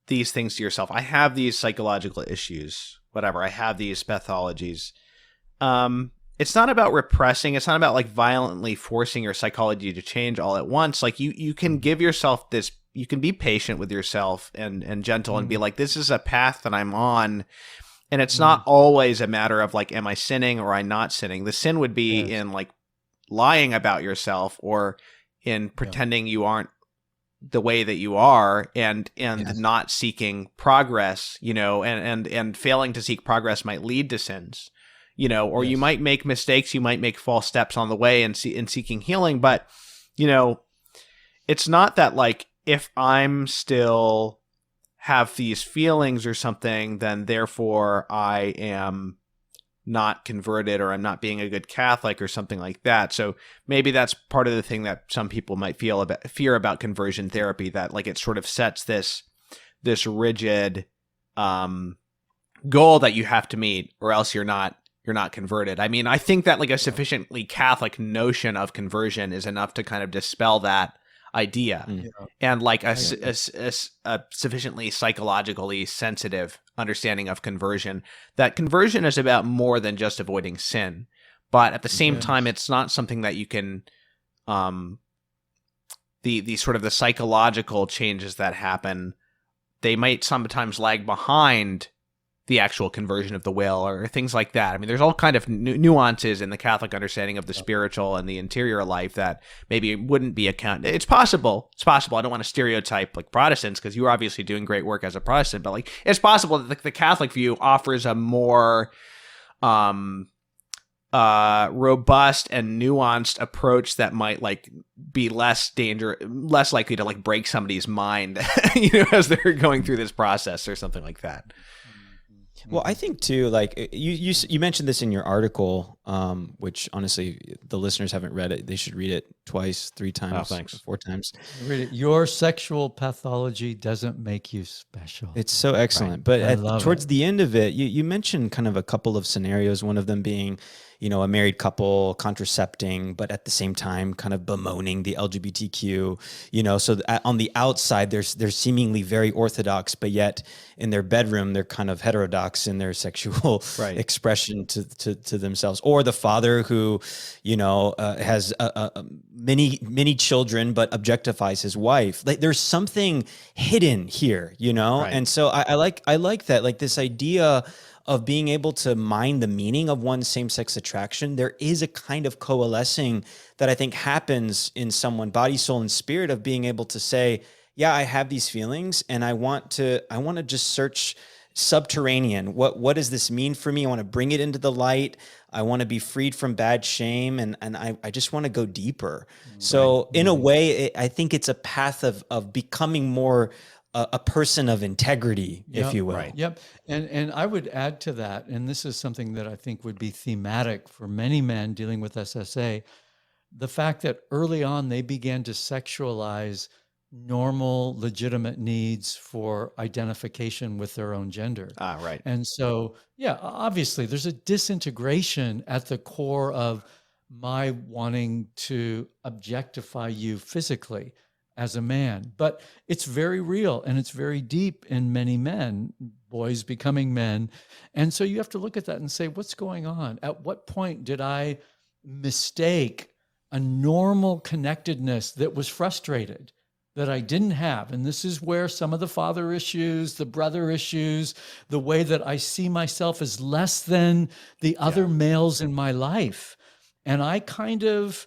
these things to yourself, I have these psychological issues, whatever, I have these pathologies. It's not about repressing. It's not about like violently forcing your psychology to change all at once. Like you can give yourself this, you can be patient with yourself and gentle and be like, this is a path that I'm on. And it's not always a matter of like, am I sinning or am I not sinning? The sin would be in like lying about yourself or in pretending you aren't the way that you are and not seeking progress, and failing to seek progress might lead to sins. Or you might make mistakes, you might make false steps on the way in seeking healing. But, it's not that like, if I'm still have these feelings or something, then therefore I am not converted or I'm not being a good Catholic or something like that. So maybe that's part of the thing that some people might fear about conversion therapy, that like it sort of sets this rigid goal that you have to meet or else you're not converted. I mean, I think that like a sufficiently Catholic notion of conversion is enough to kind of dispel that idea, and like a sufficiently psychologically sensitive understanding of conversion, that conversion is about more than just avoiding sin. But at the same time, it's not something that you can, the sort of the psychological changes that happen, they might sometimes lag behind the actual conversion of the will or things like that. I mean, there's all kind of nuances in the Catholic understanding of the spiritual and the interior life that maybe wouldn't be accounted. It's possible. I don't want to stereotype like Protestants, because you're obviously doing great work as a Protestant, but like it's possible that the Catholic view offers a more robust and nuanced approach that might like be less likely to like break somebody's mind, as they're going through this process or something like that. Well, I think too, like you mentioned this in your article, which honestly, the listeners haven't read it. They should read it twice, 3 times, thanks. 4 times. Read it. Your sexual pathology doesn't make you special. It's so excellent. Right. But towards the end of it, you mentioned kind of a couple of scenarios, one of them being, a married couple contracepting, but at the same time kind of bemoaning the LGBTQ, so on the outside, they're seemingly very orthodox, but yet in their bedroom, they're kind of heterodox in their sexual expression to themselves. Or the father who, has many children, but objectifies his wife. Like there's something hidden here, Right. And so I like that, like this idea of being able to mine the meaning of one's same-sex attraction. There is a kind of coalescing that I think happens in someone, body, soul, and spirit, of being able to say, yeah, I have these feelings and I want to just search subterranean. What does this mean for me? I want to bring it into the light. I want to be freed from bad shame. And I just want to go deeper. So in a way, I think it's a path of becoming more a person of integrity, if you will. Right. Yep. And I would add to that, and this is something that I think would be thematic for many men dealing with SSA, the fact that early on they began to sexualize normal, legitimate needs for identification with their own gender. Right. And so, yeah, obviously there's a disintegration at the core of my wanting to objectify you physically as a man, but it's very real and it's very deep in many men, boys becoming men. And so you have to look at that and say, what's going on? At what point did I mistake a normal connectedness that was frustrated, that I didn't have? And this is where some of the father issues, the brother issues, the way that I see myself as less than the other males in my life. And I kind of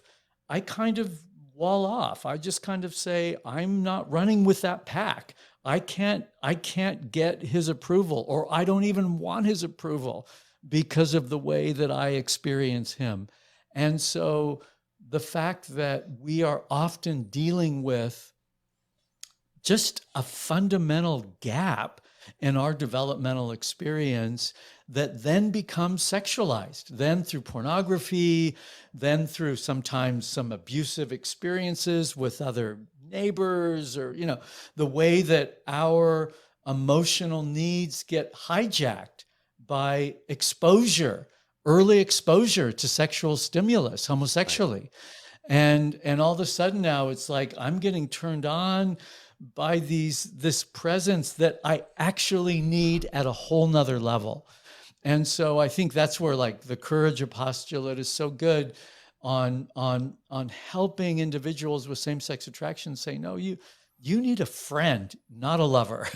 wall off. I just kind of say, I'm not running with that pack. I can't get his approval, or I don't even want his approval because of the way that I experience him. And so the fact that we are often dealing with just a fundamental gap in our developmental experience that then becomes sexualized, then through pornography, then through sometimes some abusive experiences with other neighbors, or, the way that our emotional needs get hijacked by exposure, early exposure to sexual stimulus homosexually. Right. And all of a sudden now it's like, I'm getting turned on by this presence that I actually need at a whole nother level. And so I think that's where like the courage apostolate is so good on helping individuals with same-sex attraction say, no, you need a friend, not a lover.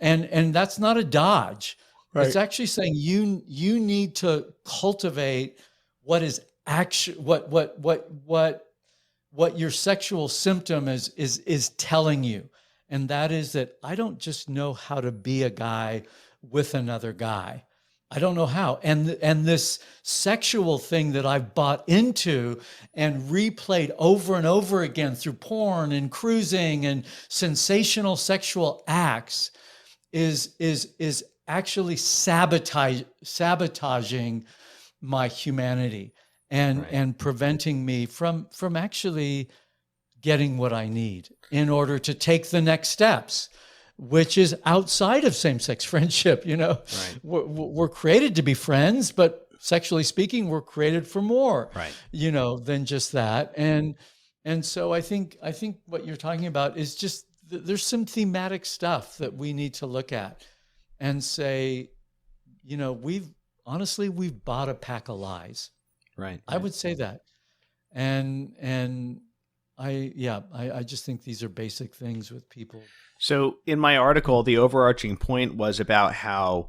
And that's not a dodge. Right. It's actually saying you need to cultivate what is actually what your sexual symptom is telling you. And that is that I don't just know how to be a guy with another guy. I don't know how. And this sexual thing that I've bought into and replayed over and over again through porn and cruising and sensational sexual acts is actually sabotaging my humanity and preventing me from actually getting what I need in order to take the next steps, which is outside of same-sex friendship. Right. We're created to be friends, but sexually speaking, we're created for more, right, than just that. And so I think what you're talking about is just, there's some thematic stuff that we need to look at and say, we've bought a pack of lies. Right. I would say that. And I just think these are basic things with people. So in my article, the overarching point was about how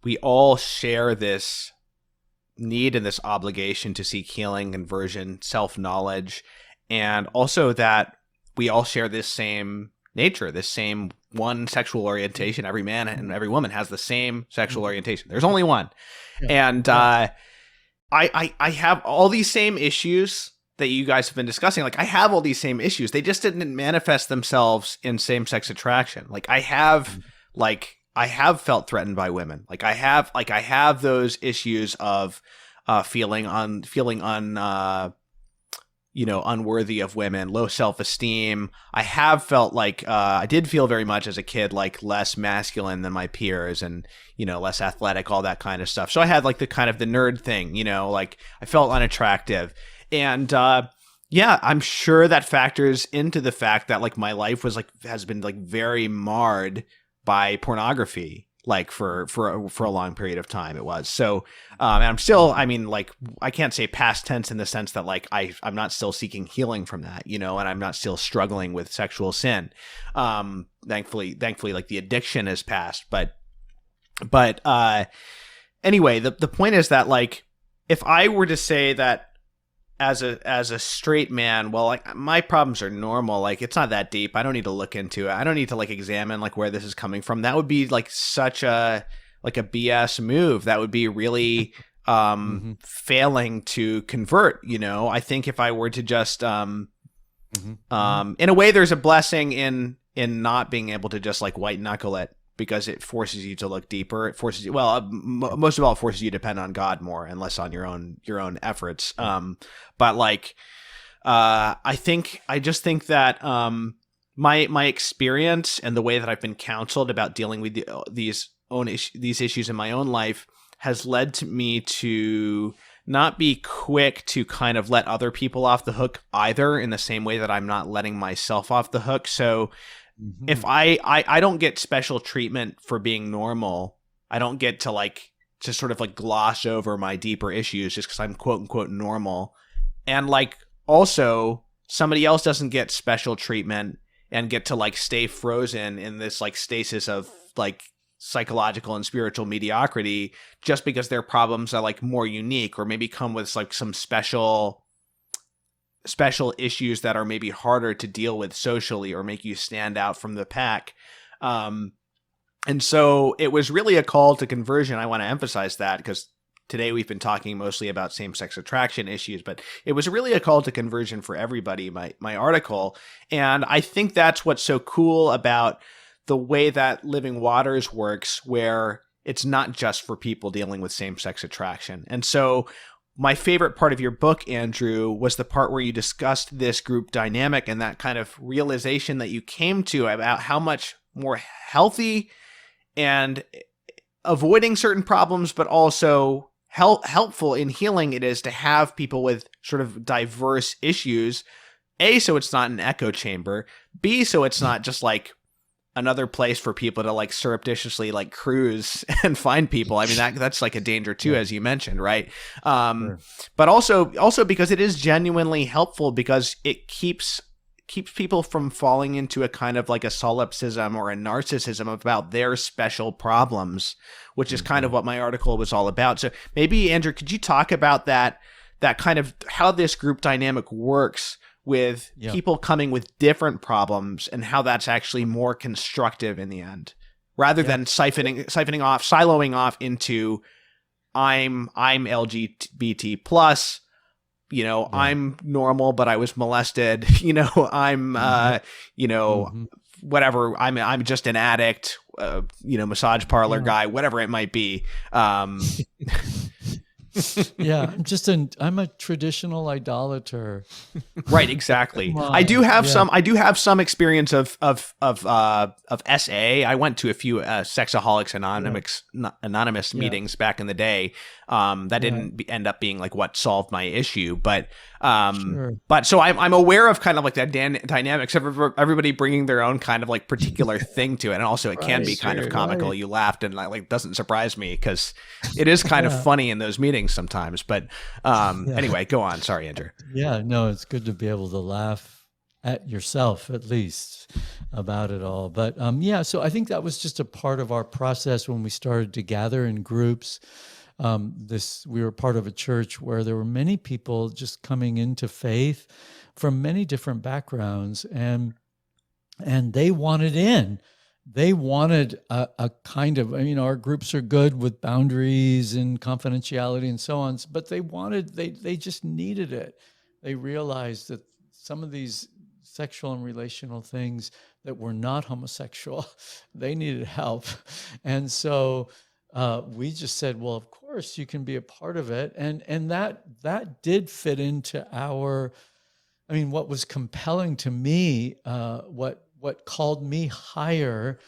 we all share this need and this obligation to seek healing, conversion, self-knowledge, and also that we all share this same nature, this same one sexual orientation. Every man and every woman has the same sexual orientation. There's only one. Yeah. And I have all these same issues that you guys have been discussing. Like, I have all these same issues. They just didn't manifest themselves in same-sex attraction. Like, I have felt threatened by women. I have those issues of feeling unworthy of women, low self-esteem. I have felt like I did feel very much as a kid like less masculine than my peers, and less athletic, all that kind of stuff. So I had like the kind of the nerd thing, like I felt unattractive, and yeah, I'm sure that factors into the fact that like my life has been like very marred by pornography, like for a long period of time. It was so, and I'm still, I mean, like I can't say past tense in the sense that like I'm not still seeking healing from that, and I'm not still struggling with sexual sin. Thankfully, like the addiction has passed, but anyway, the point is that like if I were to say that as a straight man, well, like my problems are normal. Like it's not that deep. I don't need to look into it. I don't need to like examine like where this is coming from. That would be like such a BS move. That would be really failing to convert. I think if I were to just in a way, there's a blessing in not being able to just like white knuckle it, because it forces you to look deeper. It forces you, most of all, it forces you to depend on God more and less on your own efforts. But like, I just think that my experience and the way that I've been counseled about dealing with these issues in my own life has led to me to not be quick to kind of let other people off the hook either, in the same way that I'm not letting myself off the hook. So if I don't get special treatment for being normal, I don't get to sort of like gloss over my deeper issues just because I'm quote unquote normal. And like also somebody else doesn't get special treatment and get to like stay frozen in this like stasis of like psychological and spiritual mediocrity just because their problems are like more unique, or maybe come with like some special issues that are maybe harder to deal with socially or make you stand out from the pack. And so it was really a call to conversion. I want to emphasize that because today we've been talking mostly about same-sex attraction issues, but it was really a call to conversion for everybody, my article. And I think that's what's so cool about the way that Living Waters works, where it's not just for people dealing with same-sex attraction. And so my favorite part of your book, Andrew, was the part where you discussed this group dynamic and that kind of realization that you came to about how much more healthy and avoiding certain problems, but also helpful in healing it is to have people with sort of diverse issues. A, so it's not an echo chamber. B, so it's not just like another place for people to like surreptitiously like cruise and find people. I mean, that's like a danger too, as you mentioned, right? Sure. But also because it is genuinely helpful, because it keeps people from falling into a kind of like a solipsism or a narcissism about their special problems, which is kind of what my article was all about. So maybe, Andrew, could you talk about that kind of how this group dynamic works with people coming with different problems, and how that's actually more constructive in the end, rather than siloing off into I'm LGBT plus, I'm normal, but I was molested, I'm, whatever, I'm just an addict, massage parlor guy, whatever it might be. Yeah, I'm a traditional idolater. Right, exactly. I do have some experience of SA. I went to a few Sexaholics Anonymous meetings back in the day. That didn't end up being like what solved my issue, but so I'm aware of kind of like that dynamics of everybody bringing their own kind of like particular thing to it, and also it can be kind of comical. Right. You laughed, and like doesn't surprise me because it is kind of funny in those meetings sometimes. But anyway, go on. Sorry, Andrew. Yeah, no, it's good to be able to laugh at yourself at least about it all. But so I think that was just a part of our process when we started to gather in groups. We were part of a church where there were many people just coming into faith from many different backgrounds, and they wanted in. They wanted a kind of, our groups are good with boundaries and confidentiality and so on, but they just needed it. They realized that some of these sexual and relational things that were not homosexual, they needed help. And so we just said, well, of course, course, you can be a part of it. And that did fit into our, I mean, what was compelling to me, what called me higher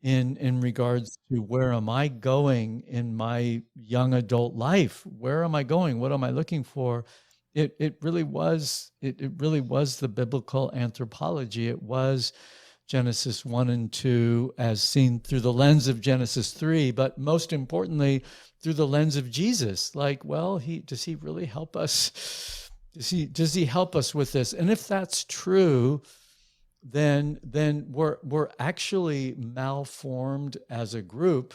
in regards to where am I going in my young adult life? Where am I going? What am I looking for? It really was the biblical anthropology. It was Genesis 1 and 2 as seen through the lens of Genesis 3, but most importantly, through the lens of Jesus. Like, well, does he really help us? Does he help us with this? And if that's true, then we're actually malformed as a group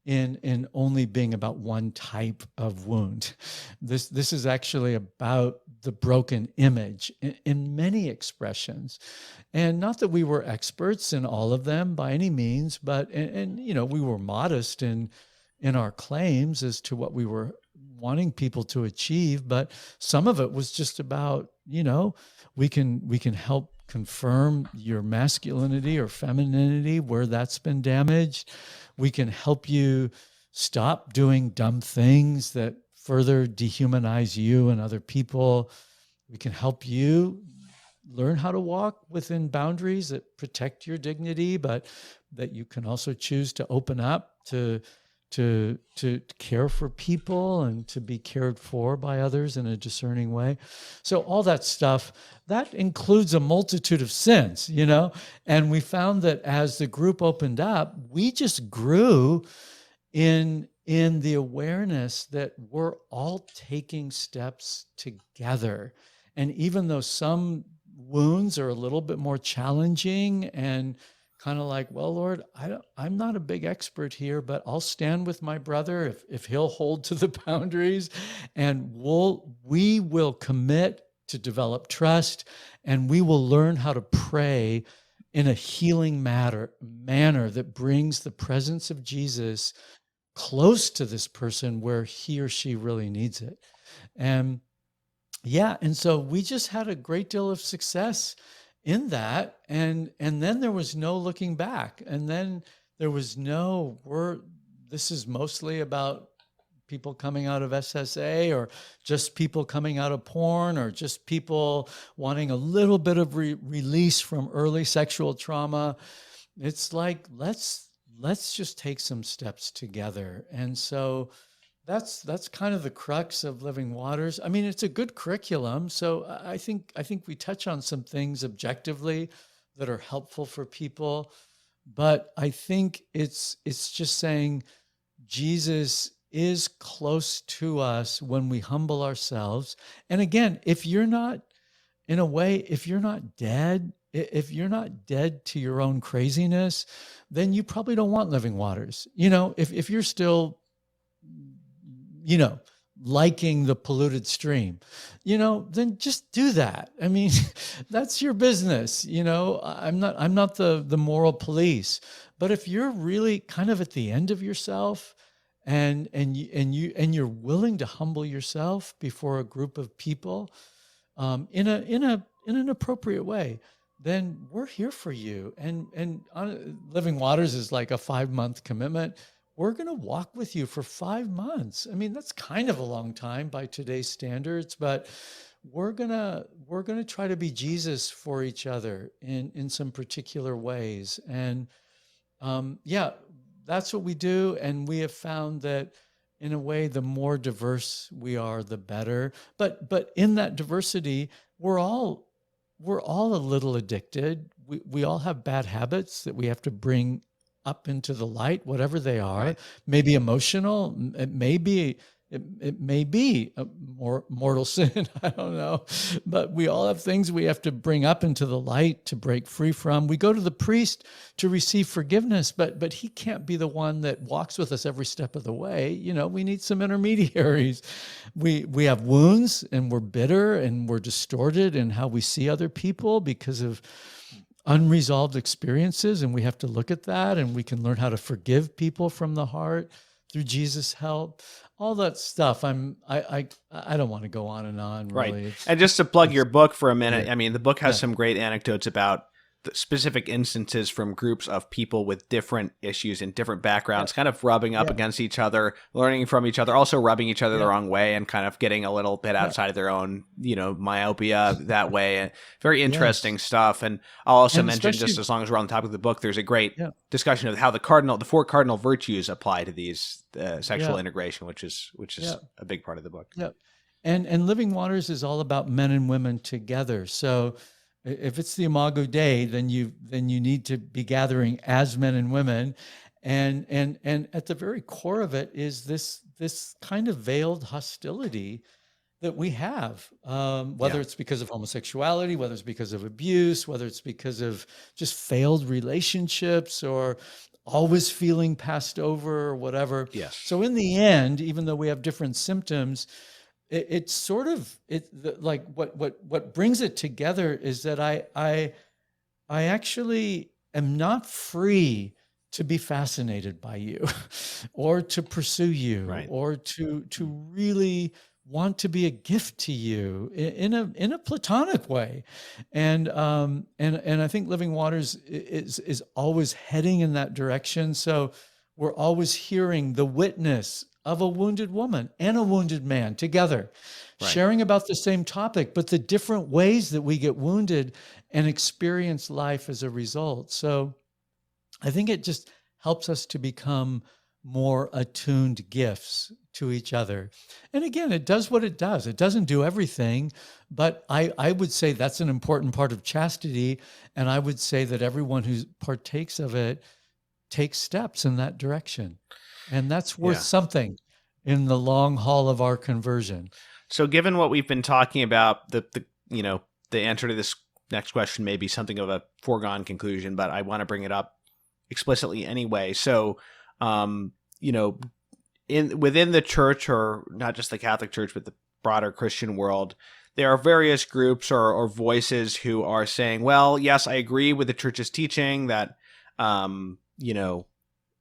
in only being about one type of wound. This is actually about the broken image in many expressions. And not that we were experts in all of them by any means, but and you know, we were modest in our claims as to what we were wanting people to achieve, but some of it was just about, you know, we can help confirm your masculinity or femininity where that's been damaged. We can help you stop doing dumb things that further dehumanize you and other people. We can help you learn how to walk within boundaries that protect your dignity, but that you can also choose to open up to care for people and to be cared for by others in a discerning way. So all that stuff, that includes a multitude of sins, you know? And we found that as the group opened up, we just grew in the awareness that we're all taking steps together. And even though some wounds are a little bit more challenging and kind of like, well, Lord, I'm not a big expert here, but I'll stand with my brother if he'll hold to the boundaries, and we will commit to develop trust, and we will learn how to pray in a healing manner that brings the presence of Jesus close to this person where he or she really needs it. And yeah, and so we just had a great deal of success in that, and then there was no looking back, and then there was this is mostly about people coming out of SSA, or just people coming out of porn, or just people wanting a little bit of release from early sexual trauma. It's like, let's just take some steps together. And so that's kind of the crux of Living Waters. I mean, it's a good curriculum. So I think we touch on some things objectively that are helpful for people. But I think it's just saying Jesus is close to us when we humble ourselves. And again, if you're not dead to your own craziness, then you probably don't want Living Waters. You know, if you're still, you know, liking the polluted stream, you know, then just do that. I mean, that's your business. You know, I'm not the moral police, but if you're really kind of at the end of yourself and you're willing to humble yourself before a group of people, in an appropriate way, then we're here for you. And Living Waters is like a 5-month commitment. We're going to walk with you for 5 months. I mean, that's kind of a long time by today's standards, but we're going to try to be Jesus for each other in some particular ways. And yeah, that's what we do. And we have found that in a way, the more diverse we are, the better. But in that diversity, we're all a little addicted. We all have bad habits that we have to bring up into the light, whatever they are. Right. Maybe emotional. It may be a more mortal sin. I don't know, but we all have things we have to bring up into the light to break free from. We go to the priest to receive forgiveness, but he can't be the one that walks with us every step of the way. You know, we need some intermediaries. We have wounds, and we're bitter, and we're distorted in how we see other people because of unresolved experiences, and we have to look at that, and we can learn how to forgive people from the heart through Jesus' help. All that stuff. I don't want to go on and on. Really. Right. And just to plug your book for a minute, I mean, the book has some great anecdotes about specific instances from groups of people with different issues and different backgrounds, kind of rubbing up against each other, learning from each other, also rubbing each other the wrong way, and kind of getting a little bit outside of their own, myopia that way. And very interesting stuff. And I'll also mention, just as long as we're on the topic of the book, there's a great discussion of how the 4 cardinal virtues apply to these sexual integration, which is a big part of the book. Yeah. And Living Waters is all about men and women together. So if it's the Imago Dei, then you need to be gathering as men and women, and at the very core of it is this kind of veiled hostility that we have, whether it's because of homosexuality, whether it's because of abuse, whether it's because of just failed relationships, or always feeling passed over, or whatever. Yes. So in the end, even though we have different symptoms, it's sort of like what brings it together is that I actually am not free to be fascinated by you, or to pursue you, or to really want to be a gift to you in a platonic way, and I think Living Waters is always heading in that direction. So we're always hearing the witness of a wounded woman and a wounded man together, sharing about the same topic, but the different ways that we get wounded and experience life as a result. So I think it just helps us to become more attuned gifts to each other. And again, it does what it does. It doesn't do everything, but I would say that's an important part of chastity. And I would say that everyone who partakes of it takes steps in that direction. And that's worth something in the long haul of our conversion. So given what we've been talking about, the answer to this next question may be something of a foregone conclusion, but I want to bring it up explicitly anyway. So, within the church, or not just the Catholic Church, but the broader Christian world, there are various groups or voices who are saying, well, yes, I agree with the church's teaching that,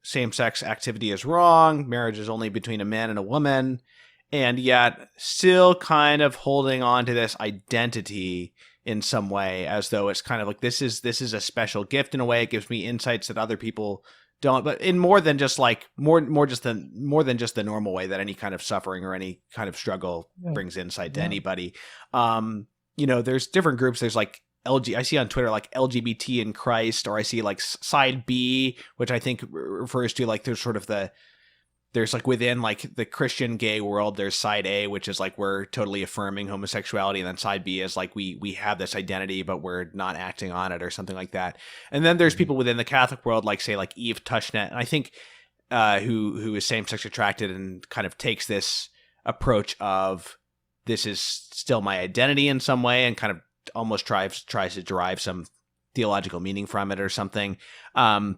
same-sex activity is wrong, marriage is only between a man and a woman, and yet still kind of holding on to this identity in some way, as though it's kind of like, this is a special gift in a way. It gives me insights that other people don't, but in more than just like more than just the normal way that any kind of suffering or any kind of struggle brings insight to anybody. There's different groups. There's like I see on Twitter like LGBT in Christ, or I see like side B, which I think refers to like there's like within like the Christian gay world, there's side A, which is like we're totally affirming homosexuality, and then side B is like we have this identity but we're not acting on it, or something like that. And then there's people within the Catholic world, like say like Eve Tushnet, and I think who is same-sex attracted and kind of takes this approach of this is still my identity in some way, and kind of almost tries to derive some theological meaning from it or something. And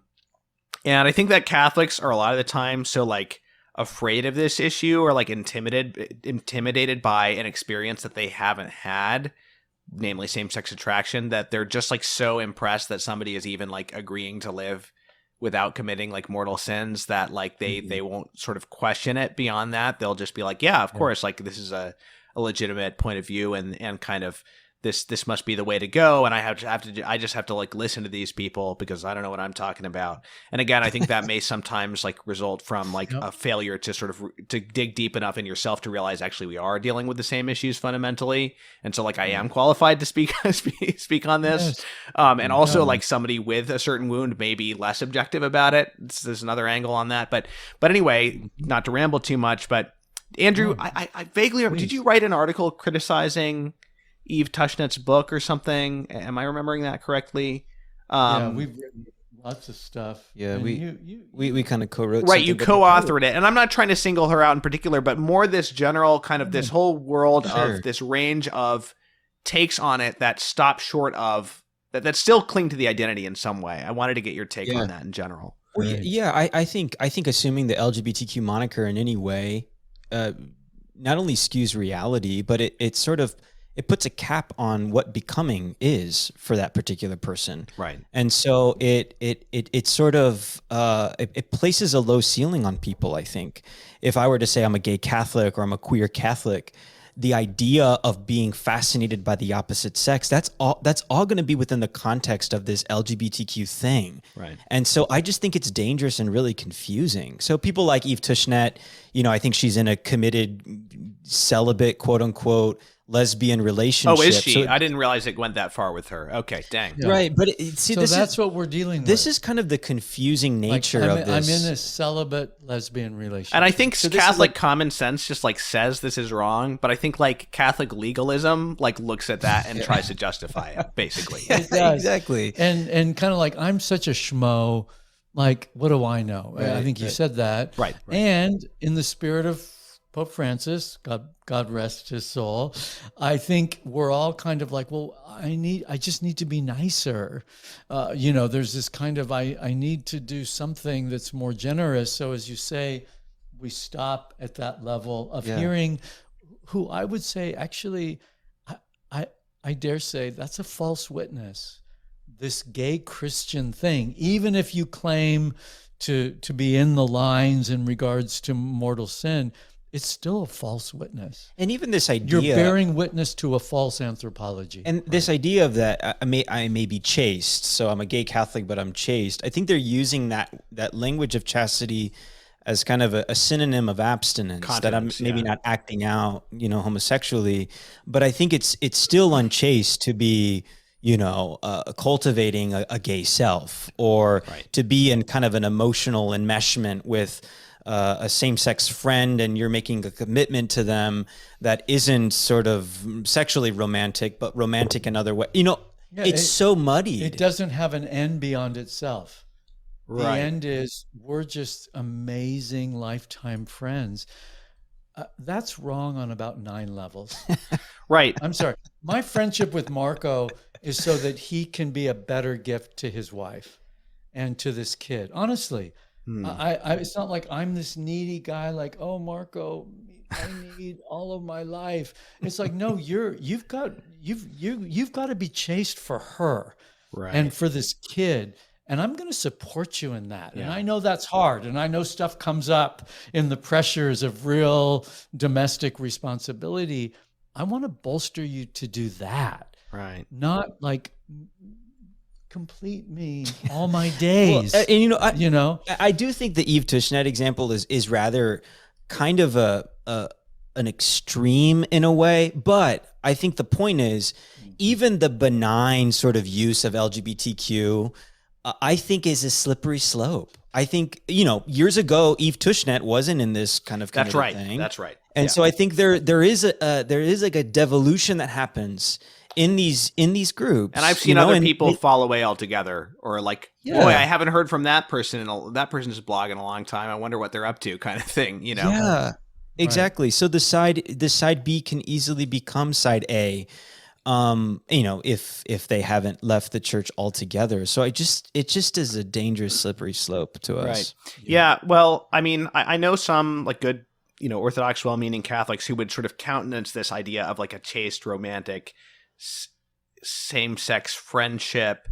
I think that Catholics are a lot of the time so like afraid of this issue, or like intimidated by an experience that they haven't had, namely same-sex attraction, that they're just like so impressed that somebody is even like agreeing to live without committing like mortal sins, that like they won't sort of question it beyond that. They'll just be like, yeah, of course, like this is a legitimate point of view, and kind of this must be the way to go, and I just have to like listen to these people because I don't know what I'm talking about. And again, I think that may sometimes like result from like a failure to sort of to dig deep enough in yourself to realize actually we are dealing with the same issues fundamentally, and so like I am qualified to speak on this. And also like somebody with a certain wound may be less objective about it. There's another angle on that, but anyway, not to ramble too much, but Andrew, I vaguely remember, did you write an article criticizing Eve Tushnet's book or something? Am I remembering that correctly? We've written lots of stuff. Yeah, we kind of co-wrote. Right, you co-authored it, and I'm not trying to single her out in particular, but more this general kind of this whole world of this range of takes on it that stop short of that still cling to the identity in some way. I wanted to get your take on that in general. Well, I think assuming the LGBTQ moniker in any way not only skews reality, but it sort of it puts a cap on what becoming is for that particular person. Right. And so it sort of it places a low ceiling on people, I think. If I were to say I'm a gay Catholic or I'm a queer Catholic, the idea of being fascinated by the opposite sex, that's all going to be within the context of this LGBTQ thing. Right. And so I just think it's dangerous and really confusing. So people like Eve Tushnet, I think she's in a committed celibate, quote unquote, lesbian relationship. Oh, is she? So I didn't realize it went that far with her. Okay, dang. Yeah. Right, but that's what we're dealing with. This is kind of the confusing nature of this. I'm in a celibate lesbian relationship. And I think Catholic common sense just like says this is wrong, but I think like Catholic legalism like looks at that and tries to justify it, basically. It does. Exactly. And kind of like, I'm such a schmo, like, what do I know? Right, I think you said that. Right. And in the spirit of Pope Francis, God rest his soul, I think we're all kind of like, well, I just need to be nicer. There's this kind of, I need to do something that's more generous. So as you say, we stop at that level of hearing who I would say, actually, I dare say that's a false witness. This gay Christian thing, even if you claim to be in the lines in regards to mortal sin, it's still a false witness. And even this idea, you're bearing witness to a false anthropology. And this idea of that I may be chaste, so I'm a gay Catholic, but I'm chaste. I think they're using that language of chastity as kind of a synonym of abstinence, that I'm maybe not acting out, homosexually, but I think it's still unchaste to be, cultivating a gay self, or to be in kind of an emotional enmeshment with a same-sex friend, and you're making a commitment to them that isn't sort of sexually romantic, but romantic in other ways. It's so muddied. It doesn't have an end beyond itself. Right. The end is we're just amazing lifetime friends. That's wrong on about 9 levels. Right. I'm sorry. My friendship with Marco is so that he can be a better gift to his wife and to this kid. Honestly, it's not like I'm this needy guy. Like, oh, Marco, I need all of my life. It's like, no, you've got to be chaste for her, right, and for this kid. And I'm going to support you in that. Yeah. And I know that's hard. And I know stuff comes up in the pressures of real domestic responsibility. I want to bolster you to do that. Right. Not like complete me all my days. Well, I do think the Eve Tushnet example is rather kind of an extreme in a way, but I think the point is even the benign sort of use of LGBTQ, I think is a slippery slope. I think, years ago, Eve Tushnet wasn't in this kind of That's right. thing. That's right. And so I think there is like a devolution that happens in these groups. And I've seen other people fall away altogether, or like, boy, I haven't heard from that person, and that person's blogging a long time. I wonder what they're up to, kind of thing. Yeah, exactly. Right. So the side B can easily become side A. If they haven't left the church altogether. So it just is a dangerous slippery slope to us. Right. Yeah. Well, I mean, I know some like good, Orthodox, well-meaning Catholics who would sort of countenance this idea of like a chaste, romantic, same-sex friendship,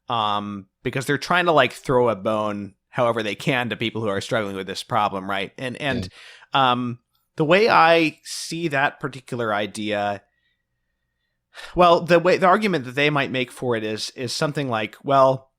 because they're trying to like throw a bone however they can to people who are struggling with this problem. Right. And the way I see that particular idea, well, the argument that they might make for it is something like, well,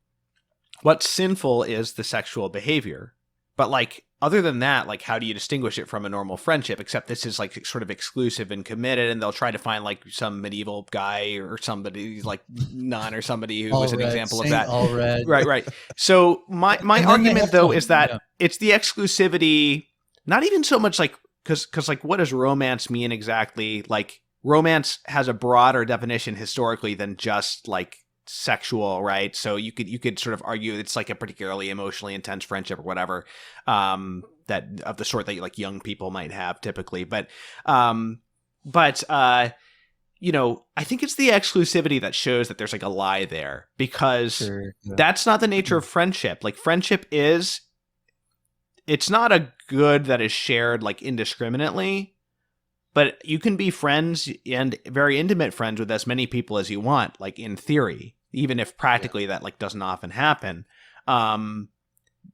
what's sinful is the sexual behavior. But like, other than that, like, how do you distinguish it from a normal friendship? Except this is like sort of exclusive and committed, and they'll try to find like some medieval guy or somebody like nun or somebody who was an example of that. All red. Right. So my argument though is that it's the exclusivity, not even so much like, because like, what does romance mean exactly? Like, romance has a broader definition historically than just like sexual, right? So you could sort of argue it's like a particularly emotionally intense friendship or whatever, that of the sort that like young people might have typically. But I think it's the exclusivity that shows that there's like a lie there, because that's not the nature of friendship. Like friendship it's not a good that is shared like indiscriminately. But you can be friends and very intimate friends with as many people as you want, like in theory, even if practically that like doesn't often happen.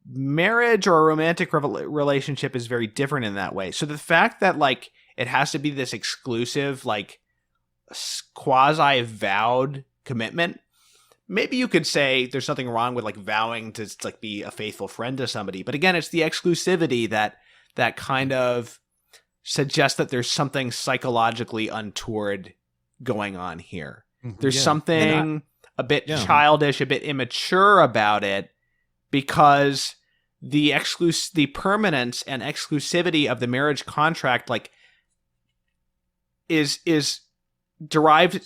Marriage or a romantic relationship is very different in that way. So the fact that like it has to be this exclusive, like quasi-vowed commitment. Maybe you could say there's something wrong with like vowing to like be a faithful friend to somebody. But again, it's the exclusivity that kind of suggests that there's something psychologically untoward going on here. There's something a bit childish, a bit immature about it, because the permanence and exclusivity of the marriage contract like is derived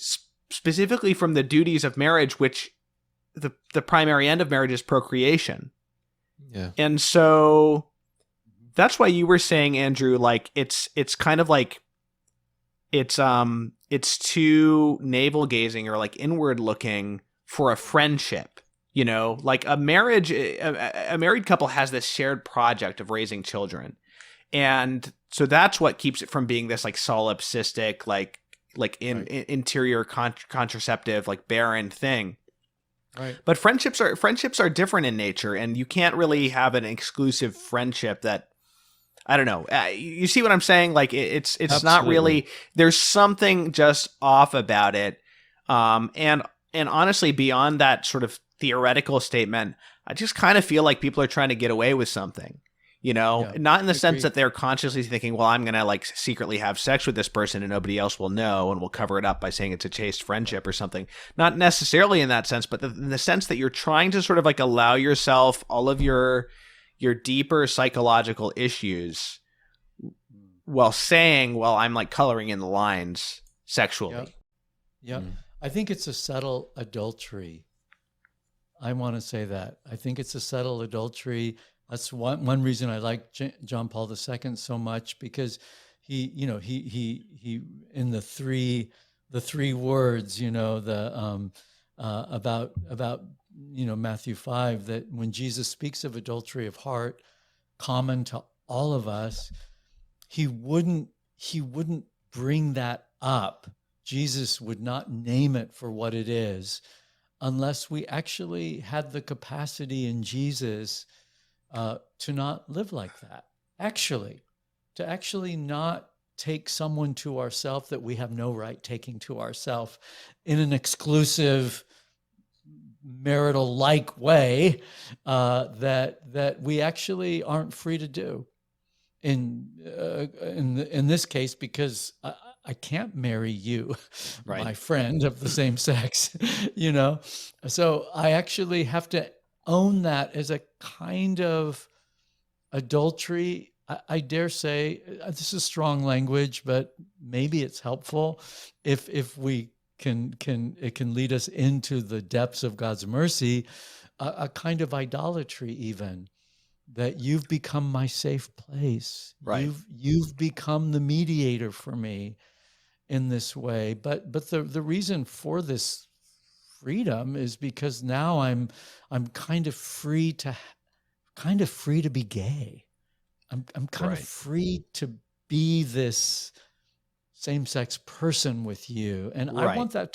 specifically from the duties of marriage, which the primary end of marriage is procreation. Yeah. And so that's why you were saying, Andrew, like it's kind of like it's too navel gazing or like inward looking for a friendship. You know, like a married couple has this shared project of raising children. And so that's what keeps it from being this like solipsistic, interior contraceptive, like barren thing. Right. But friendships are different in nature, and you can't really have an exclusive friendship that, I don't know. You see what I'm saying? Like it's not really, there's something just off about it. And honestly, beyond that sort of theoretical statement, I just kind of feel like people are trying to get away with something, you know, not in the sense that they're consciously thinking, well, I'm going to like secretly have sex with this person and nobody else will know, and we'll cover it up by saying it's a chaste friendship or something. Not necessarily in that sense, but in the sense that you're trying to sort of like allow yourself all of your deeper psychological issues while saying, well, I'm like coloring in the lines sexually. Yeah. I think it's a subtle adultery. I want to say that. I think it's a subtle adultery. That's one reason I like John Paul II so much, because he in the three words, you know, about Matthew 5, that when Jesus speaks of adultery of heart, common to all of us, he wouldn't bring that up. Jesus would not name it for what it is unless we actually had the capacity in Jesus to not live like that. To actually not take someone to ourselves that we have no right taking to ourselves in an exclusive marital-like way that we actually aren't free to do. In this case, because I can't marry you, right, my friend of the same sex, you know? So I actually have to own that as a kind of adultery. I dare say, this is strong language, but maybe it's helpful if we it can lead us into the depths of God's mercy, a kind of idolatry even. That you've become my safe place. Right. You've become the mediator for me in this way. But the reason for this freedom is because now I'm kind of free to be gay. I'm kind of free to be this same-sex person with you. And I want that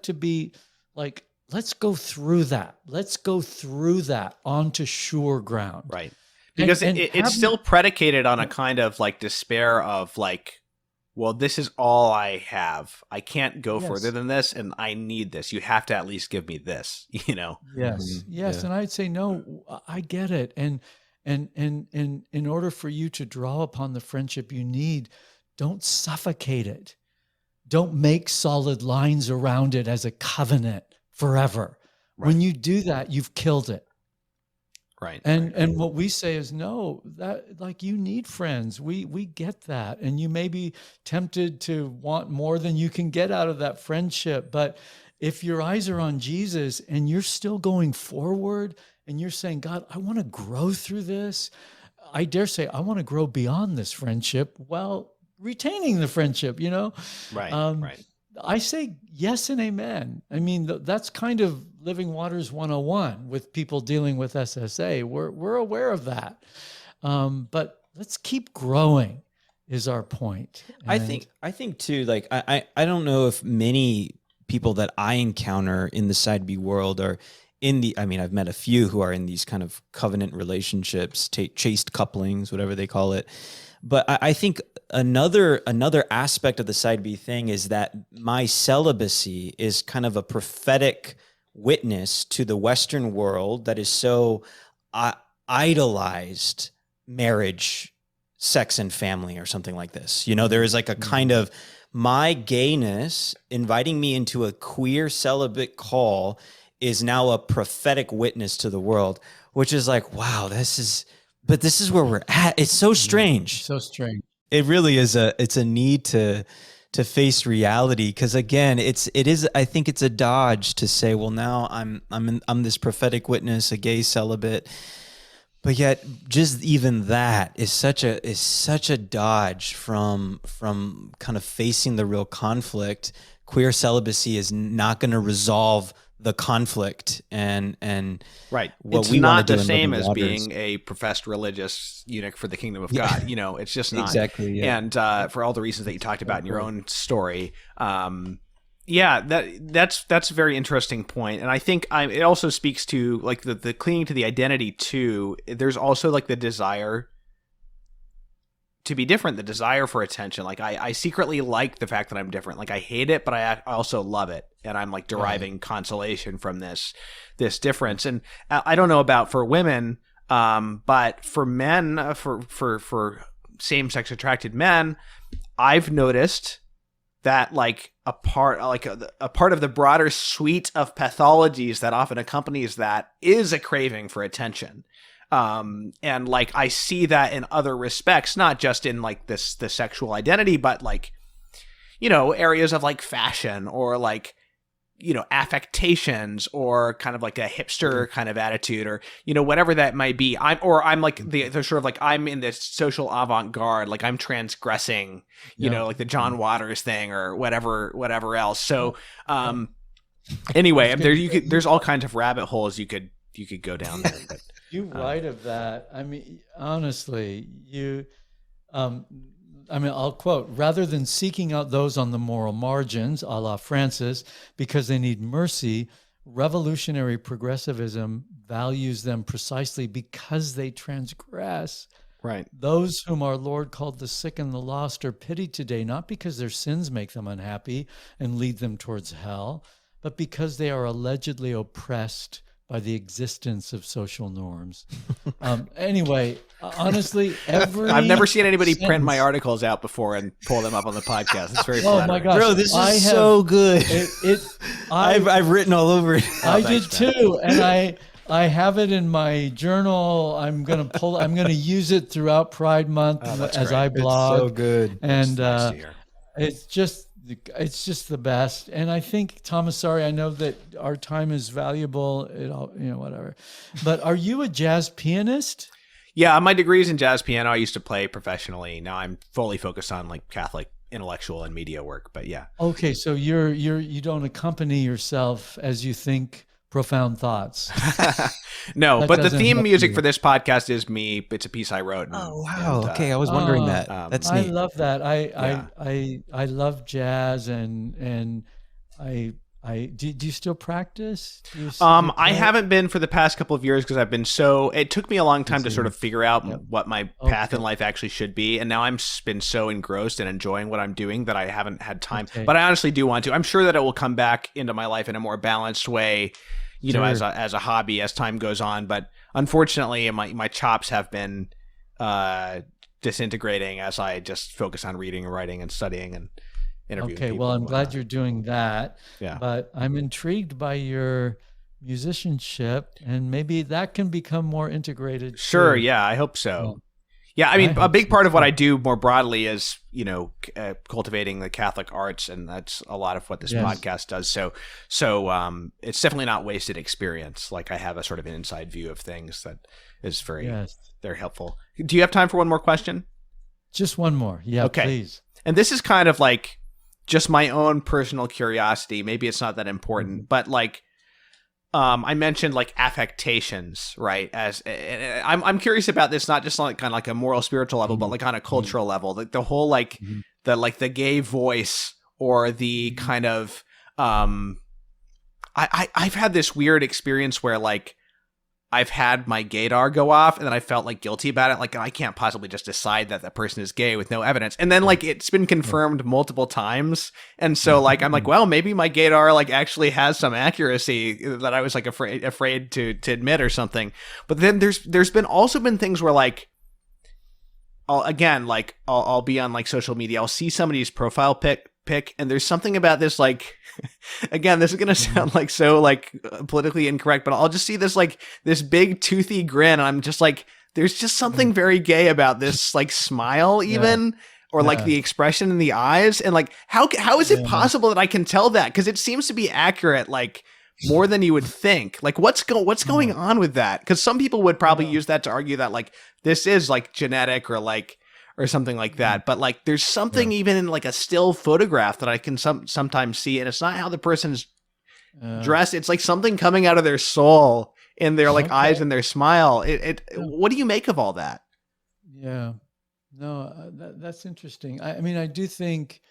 to be like, let's go through that. Let's go through that onto sure ground. Right. Because it's still predicated on a kind of like despair of like, well, this is all I have. I can't go further than this, and I need this. You have to at least give me this, you know? Yes. Yes. Yeah. And I'd say, no, I get it. And in order for you to draw upon the friendship you need, don't suffocate it. Don't make solid lines around it as a covenant forever. Right. When you do that, you've killed it. Right. And what we say is, no, that like you need friends. We get that. And you may be tempted to want more than you can get out of that friendship. But if your eyes are on Jesus and you're still going forward and you're saying, God, I want to grow through this. I dare say I want to grow beyond this friendship while retaining the friendship, you know? Right. Right. I say yes and amen. I mean, that's kind of Living Waters 101 with people dealing with SSA. We're aware of that. But let's keep growing is our point. And I think too, like, I don't know if many people that I encounter in the side B world are I've met a few who are in these kind of covenant relationships, chaste couplings, whatever they call it. But I think another aspect of the side B thing is that my celibacy is kind of a prophetic witness to the Western world that is so idolized marriage, sex, and family, or something like this. There is like a kind of my gayness inviting me into a queer celibate call is now a prophetic witness to the world, which is like, wow, this is where we're at. It's so strange. So strange. It really is it's a need to face reality. Cause again, I think it's a dodge to say, well, now I'm this prophetic witness, a gay celibate. But yet, just even that is such a dodge from kind of facing the real conflict. Queer celibacy is not going to resolve the conflict, and right. What it's we not want to the do same as being a professed religious eunuch for the kingdom of God. It's just not. Exactly. Yeah. And for all the reasons that you talked about in your own story. That's a very interesting point. And I think it also speaks to like the clinging to the identity too. There's also like the desire to be different, the desire for attention. Like I secretly like the fact that I'm different. Like I hate it, but I also love it. And I'm like deriving consolation from this difference. And I don't know about for women, but for men, for same-sex attracted men, I've noticed that like a part of the broader suite of pathologies that often accompanies that is a craving for attention. And like I see that in other respects, not just in like the sexual identity, but like, areas of like fashion or like, affectations or kind of like a hipster kind of attitude or, whatever that might be. I'm like the sort of like, I'm in this social avant-garde, like I'm transgressing, like the John Waters thing or whatever else. So, anyway, there's all kinds of rabbit holes you could go down there. But, you write of that. I mean, honestly, I'll quote, rather than seeking out those on the moral margins, a la Francis, because they need mercy, revolutionary progressivism values them precisely because they transgress. Right. Those whom our Lord called the sick and the lost are pitied today, not because their sins make them unhappy and lead them towards hell, but because they are allegedly oppressed by the existence of social norms. Anyway, honestly, I've never seen anybody print my articles out before and pull them up on the podcast. It's very flattering. Oh my gosh, bro, this is so good. I've written all over it. I did too, and I have it in my journal. I'm gonna use it throughout Pride Month as I blog. It's so good, and it's just the best. And I think, Thomas, sorry, I know that our time is valuable. Whatever. But are you a jazz pianist? Yeah, my degree is in jazz piano. I used to play professionally. Now I'm fully focused on like Catholic intellectual and media work. But yeah. Okay, so you don't accompany yourself as you think profound thoughts. No, That but the doesn't theme help music you. for this podcast is me. It's a piece I wrote. Oh wow! Okay, I was wondering that. That's I neat. love that. I love jazz and I do you still practice? I haven't been for the past couple of years because I've been it took me a long time to sort of figure out what my path in life actually should be. And now been so engrossed and enjoying what I'm doing that I haven't had time, but I honestly do want to. I'm sure that it will come back into my life in a more balanced way, as a hobby as time goes on. But unfortunately, my chops have been disintegrating as I just focus on reading and writing and studying and interviewing people. Well, I'm glad you're doing that. Yeah. But I'm intrigued by your musicianship, and maybe that can become more integrated. Sure. too. Yeah, I hope so. Yeah, I mean, a big part of what I do more broadly is, cultivating the Catholic arts, and that's a lot of what this podcast does. So it's definitely not wasted experience. Like I have a sort of an inside view of things that is very helpful. Do you have time for one more question? Just one more. Yeah, okay. Please. And this is kind of like just my own personal curiosity. Maybe it's not that important, but like, I mentioned like affectations, right? As I'm curious about this, not just on kind of like a moral, spiritual level, but like on a cultural level, like the whole like the gay voice or the kind of I've had this weird experience where like I've had my gaydar go off and then I felt like guilty about it. Like, I can't possibly just decide that that person is gay with no evidence. And then like it's been confirmed multiple times. And so like, I'm like, well, maybe my gaydar like actually has some accuracy that I was like afraid to admit or something. But then there's been also been things where like, I'll be on like social media. I'll see somebody's profile pic and there's something about this like again, this is gonna sound like so like politically incorrect, but I'll just see this like this big toothy grin and I'm just like, there's just something very gay about this like smile even or like the expression in the eyes. And like how is it possible that I can tell that? Because it seems to be accurate like more than you would think. Like what's going on with that? Because some people would probably use that to argue that like this is like genetic or something like that. But like there's something even in like a still photograph that I can sometimes see, and it's not how the person's dressed. It's like something coming out of their soul in their like eyes and their smile. What do you make of all that? Yeah, no, that's interesting. I mean, I do think,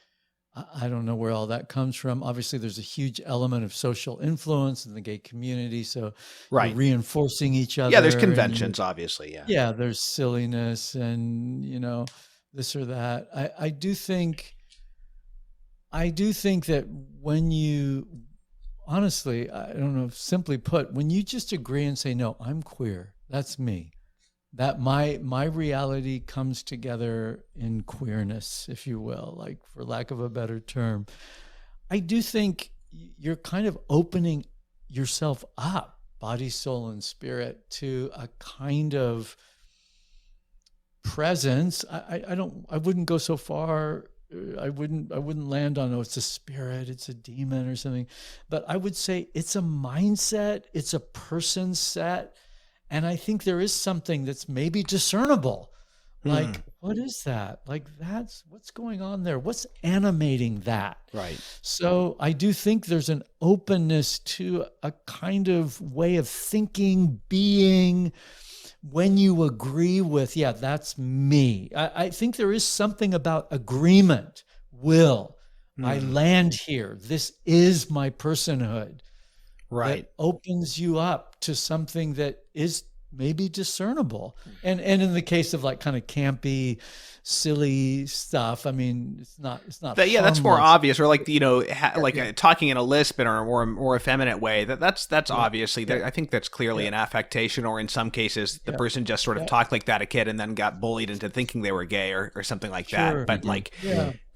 I don't know where all that comes from. Obviously, there's a huge element of social influence in the gay community. So you're reinforcing each other. Yeah, there's conventions, obviously. Yeah. Yeah, there's silliness and, this or that. I do think that when you, honestly, I don't know, simply put, when you just agree and say, no, I'm queer, that's me. That my reality comes together in queerness, if you will, like for lack of a better term. I do think you're kind of opening yourself up, body, soul, and spirit, to a kind of presence. I wouldn't go so far. I wouldn't land on, it's a spirit, it's a demon or something, but I would say it's a mindset, it's a person set. And I think there is something that's maybe discernible. Like, what is that? Like, that's what's going on there. What's animating that? Right. So I do think there's an openness to a kind of way of thinking, being, when you agree with, that's me. I think there is something about agreement, will. I land here. This is my personhood. Right. That opens you up to something that is maybe discernible. And in the case of like kind of campy, silly stuff, I mean, it's not but yeah, that's more obvious, or like, talking in a lisp or a more effeminate way. That's obviously, I think that's clearly an affectation, or in some cases, the person just sort of talked like that a kid and then got bullied into thinking they were gay or something like that. But like,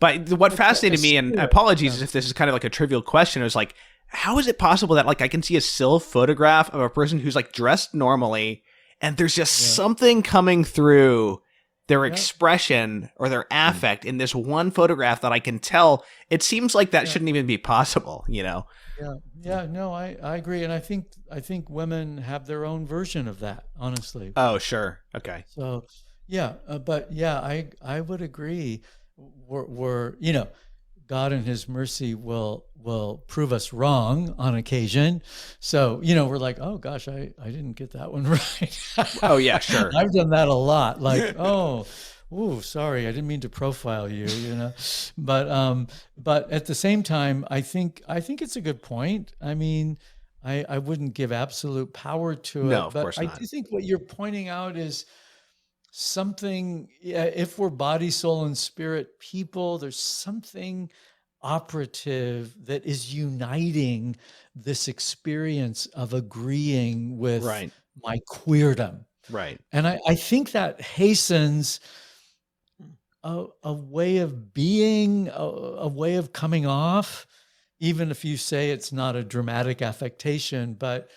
but what fascinated me, and apologies if this is kind of like a trivial question, is like, how is it possible that like I can see a still photograph of a person who's like dressed normally and there's just something coming through their expression or their affect in this one photograph that I can tell? It seems like that shouldn't even be possible, Yeah, no, I agree. And I think women have their own version of that, honestly. Oh, sure. Okay. So, I would agree. We're God in his mercy will prove us wrong on occasion. So, we're like, oh gosh, I didn't get that one right. Oh yeah, sure. I've done that a lot. Like, sorry, I didn't mean to profile you, But at the same time, I think it's a good point. I mean, I wouldn't give absolute power to it. No, of course not. I do think what you're pointing out is something, if we're body, soul, and spirit people, there's something operative that is uniting this experience of agreeing with my queerdom. Right. And I think that hastens a way of being, a way of coming off, even if you say it's not a dramatic affectation, but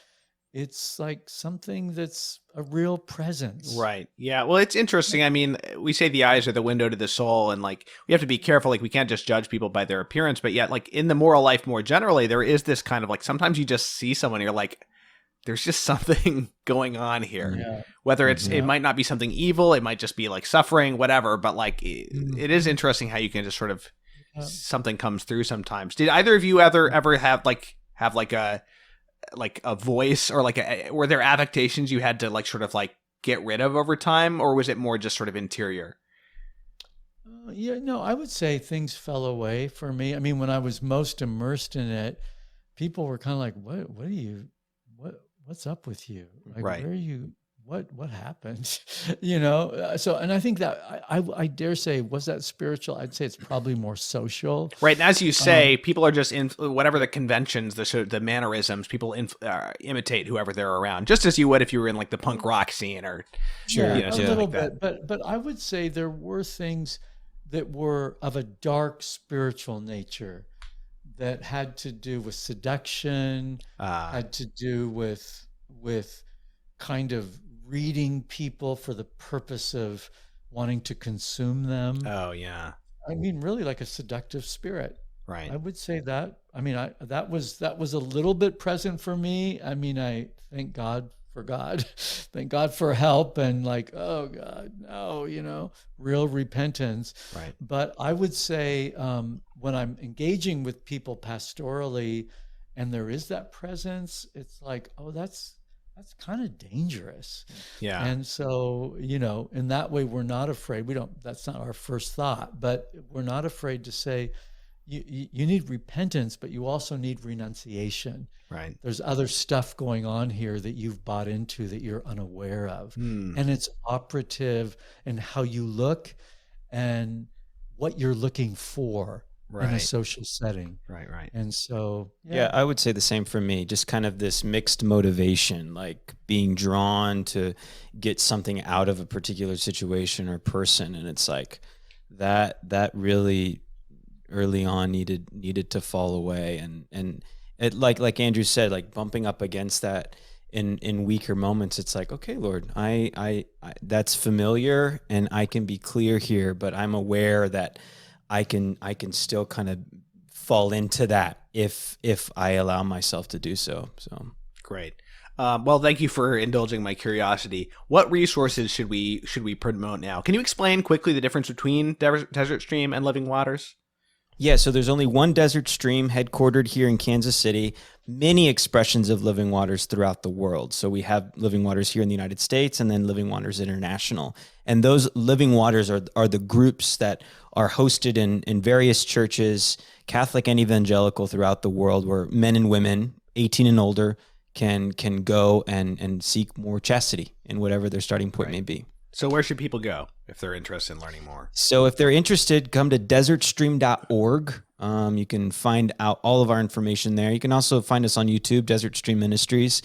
it's like something that's a real presence. Right. Yeah. Well, it's interesting. I mean, we say the eyes are the window to the soul, and like we have to be careful. Like we can't just judge people by their appearance, but yet like in the moral life more generally, there is this kind of like, sometimes you just see someone and you're like, there's just something going on here. Yeah. Whether it's, it might not be something evil, it might just be like suffering, whatever. But like, it is interesting how you can just sort of, something comes through sometimes. Did either of you ever have a voice, or like were there affectations you had to like sort of like get rid of over time, or was it more just sort of interior? I would say things fell away for me. I mean, when I was most immersed in it, people were kind of like, what what's up with you? Like, Right. where are you? What happened? So, and I think that I dare say, was that spiritual? I'd say it's probably more social. Right. And as you say, people are just in whatever the conventions, the mannerisms, people imitate whoever they're around, just as you would if you were in like the punk rock scene or Yeah, a something little like that. bit, but I would say there were things that were of a dark spiritual nature that had to do with seduction, had to do with kind of reading people for the purpose of wanting to consume them. Oh yeah. I mean, really like a seductive spirit. Right. I would say that. I mean, that was a little bit present for me. I mean, I thank God for God, thank God for help, and like, oh God, no, real repentance. Right. But I would say when I'm engaging with people pastorally, and there is that presence, it's like, oh, that's kind of dangerous. Yeah. And so, in that way, we're not afraid. That's not our first thought, but we're not afraid to say, you need repentance, but you also need renunciation. Right. There's other stuff going on here that you've bought into that you're unaware of. And it's operative in how you look and what you're looking for in a social setting. Right. And so, yeah, I would say the same for me. Just kind of this mixed motivation, like being drawn to get something out of a particular situation or person. And it's like that really early on needed to fall away. And it, like Andrew said, like bumping up against that in weaker moments, it's like, okay, Lord, I that's familiar and I can be clear here, but I'm aware that I can still kind of fall into that if I allow myself to do so. So great. Well, thank you for indulging my curiosity. What resources should we promote now? Can you explain quickly the difference between Desert Stream and Living Waters? Yeah, so there's only one Desert Stream headquartered here in Kansas City, many expressions of Living Waters throughout the world. So we have Living Waters here in the United States and then Living Waters International. And those Living Waters are the groups that are hosted in various churches, Catholic and evangelical throughout the world, where men and women, 18 and older, can go and seek more chastity in whatever their starting point may be. So where should people go if they're interested in learning more? So if they're interested, come to desertstream.org. You can find out all of our information there. You can also find us on YouTube, Desert Stream Ministries.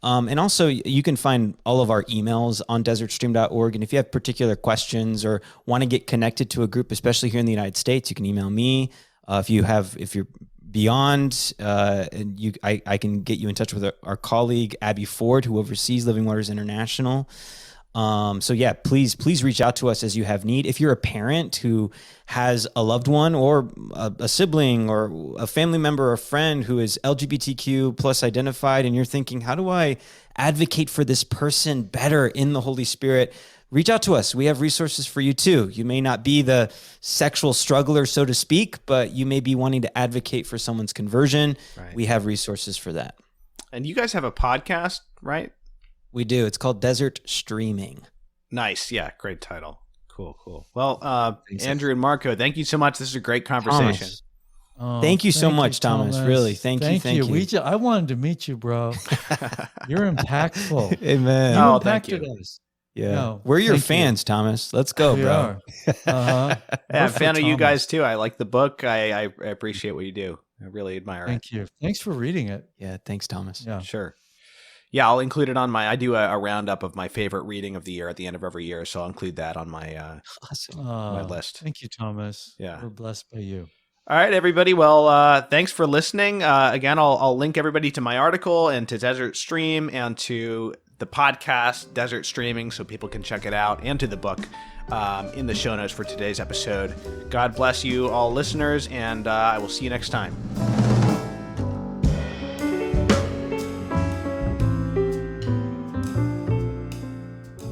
And also you can find all of our emails on desertstream.org. And if you have particular questions or want to get connected to a group, especially here in the United States, you can email me. If you're beyond, I can get you in touch with our colleague, Abby Ford, who oversees Living Waters International. So yeah, please reach out to us as you have need. If you're a parent who has a loved one or a sibling or a family member or a friend who is LGBTQ plus identified, and you're thinking, how do I advocate for this person better in the Holy Spirit? Reach out to us. We have resources for you too. You may not be the sexual struggler, so to speak, but you may be wanting to advocate for someone's conversion. Right. We have resources for that. And you guys have a podcast, right? We do. It's called Desert Streaming. Nice. Yeah. Great title. Cool. Well, Andrew and Marco, thank you so much. This is a great conversation. Thank you so much, Thomas. Really. Thank you. I wanted to meet you, bro. You're impactful. Amen. You impacted us. Yeah. No, we're your fans, Thomas. Let's go, bro. Are. Yeah, I'm a fan of you guys too. I like the book. I appreciate what you do. I really admire it. Thank you. Thanks for reading it. Yeah. Thanks, Thomas. Yeah. Sure. Yeah, I'll include it on I do a roundup of my favorite reading of the year at the end of every year. So I'll include that on my my list. Thank you, Thomas. Yeah. We're blessed by you. All right, everybody. Well, thanks for listening. Again, I'll link everybody to my article and to Desert Stream and to the podcast Desert Streaming so people can check it out, and to the book in the show notes for today's episode. God bless you all listeners, and I will see you next time.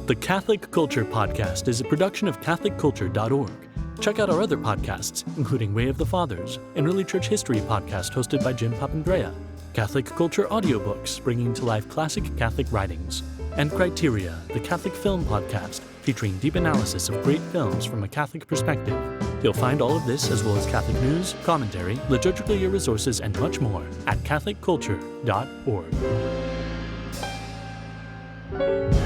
The Catholic Culture Podcast is a production of CatholicCulture.org. Check out our other podcasts, including Way of the Fathers, an early church history podcast hosted by Jim Papandrea, Catholic Culture audiobooks bringing to life classic Catholic writings, and Criteria, the Catholic Film Podcast, featuring deep analysis of great films from a Catholic perspective. You'll find all of this, as well as Catholic news, commentary, liturgical year resources, and much more at CatholicCulture.org. you.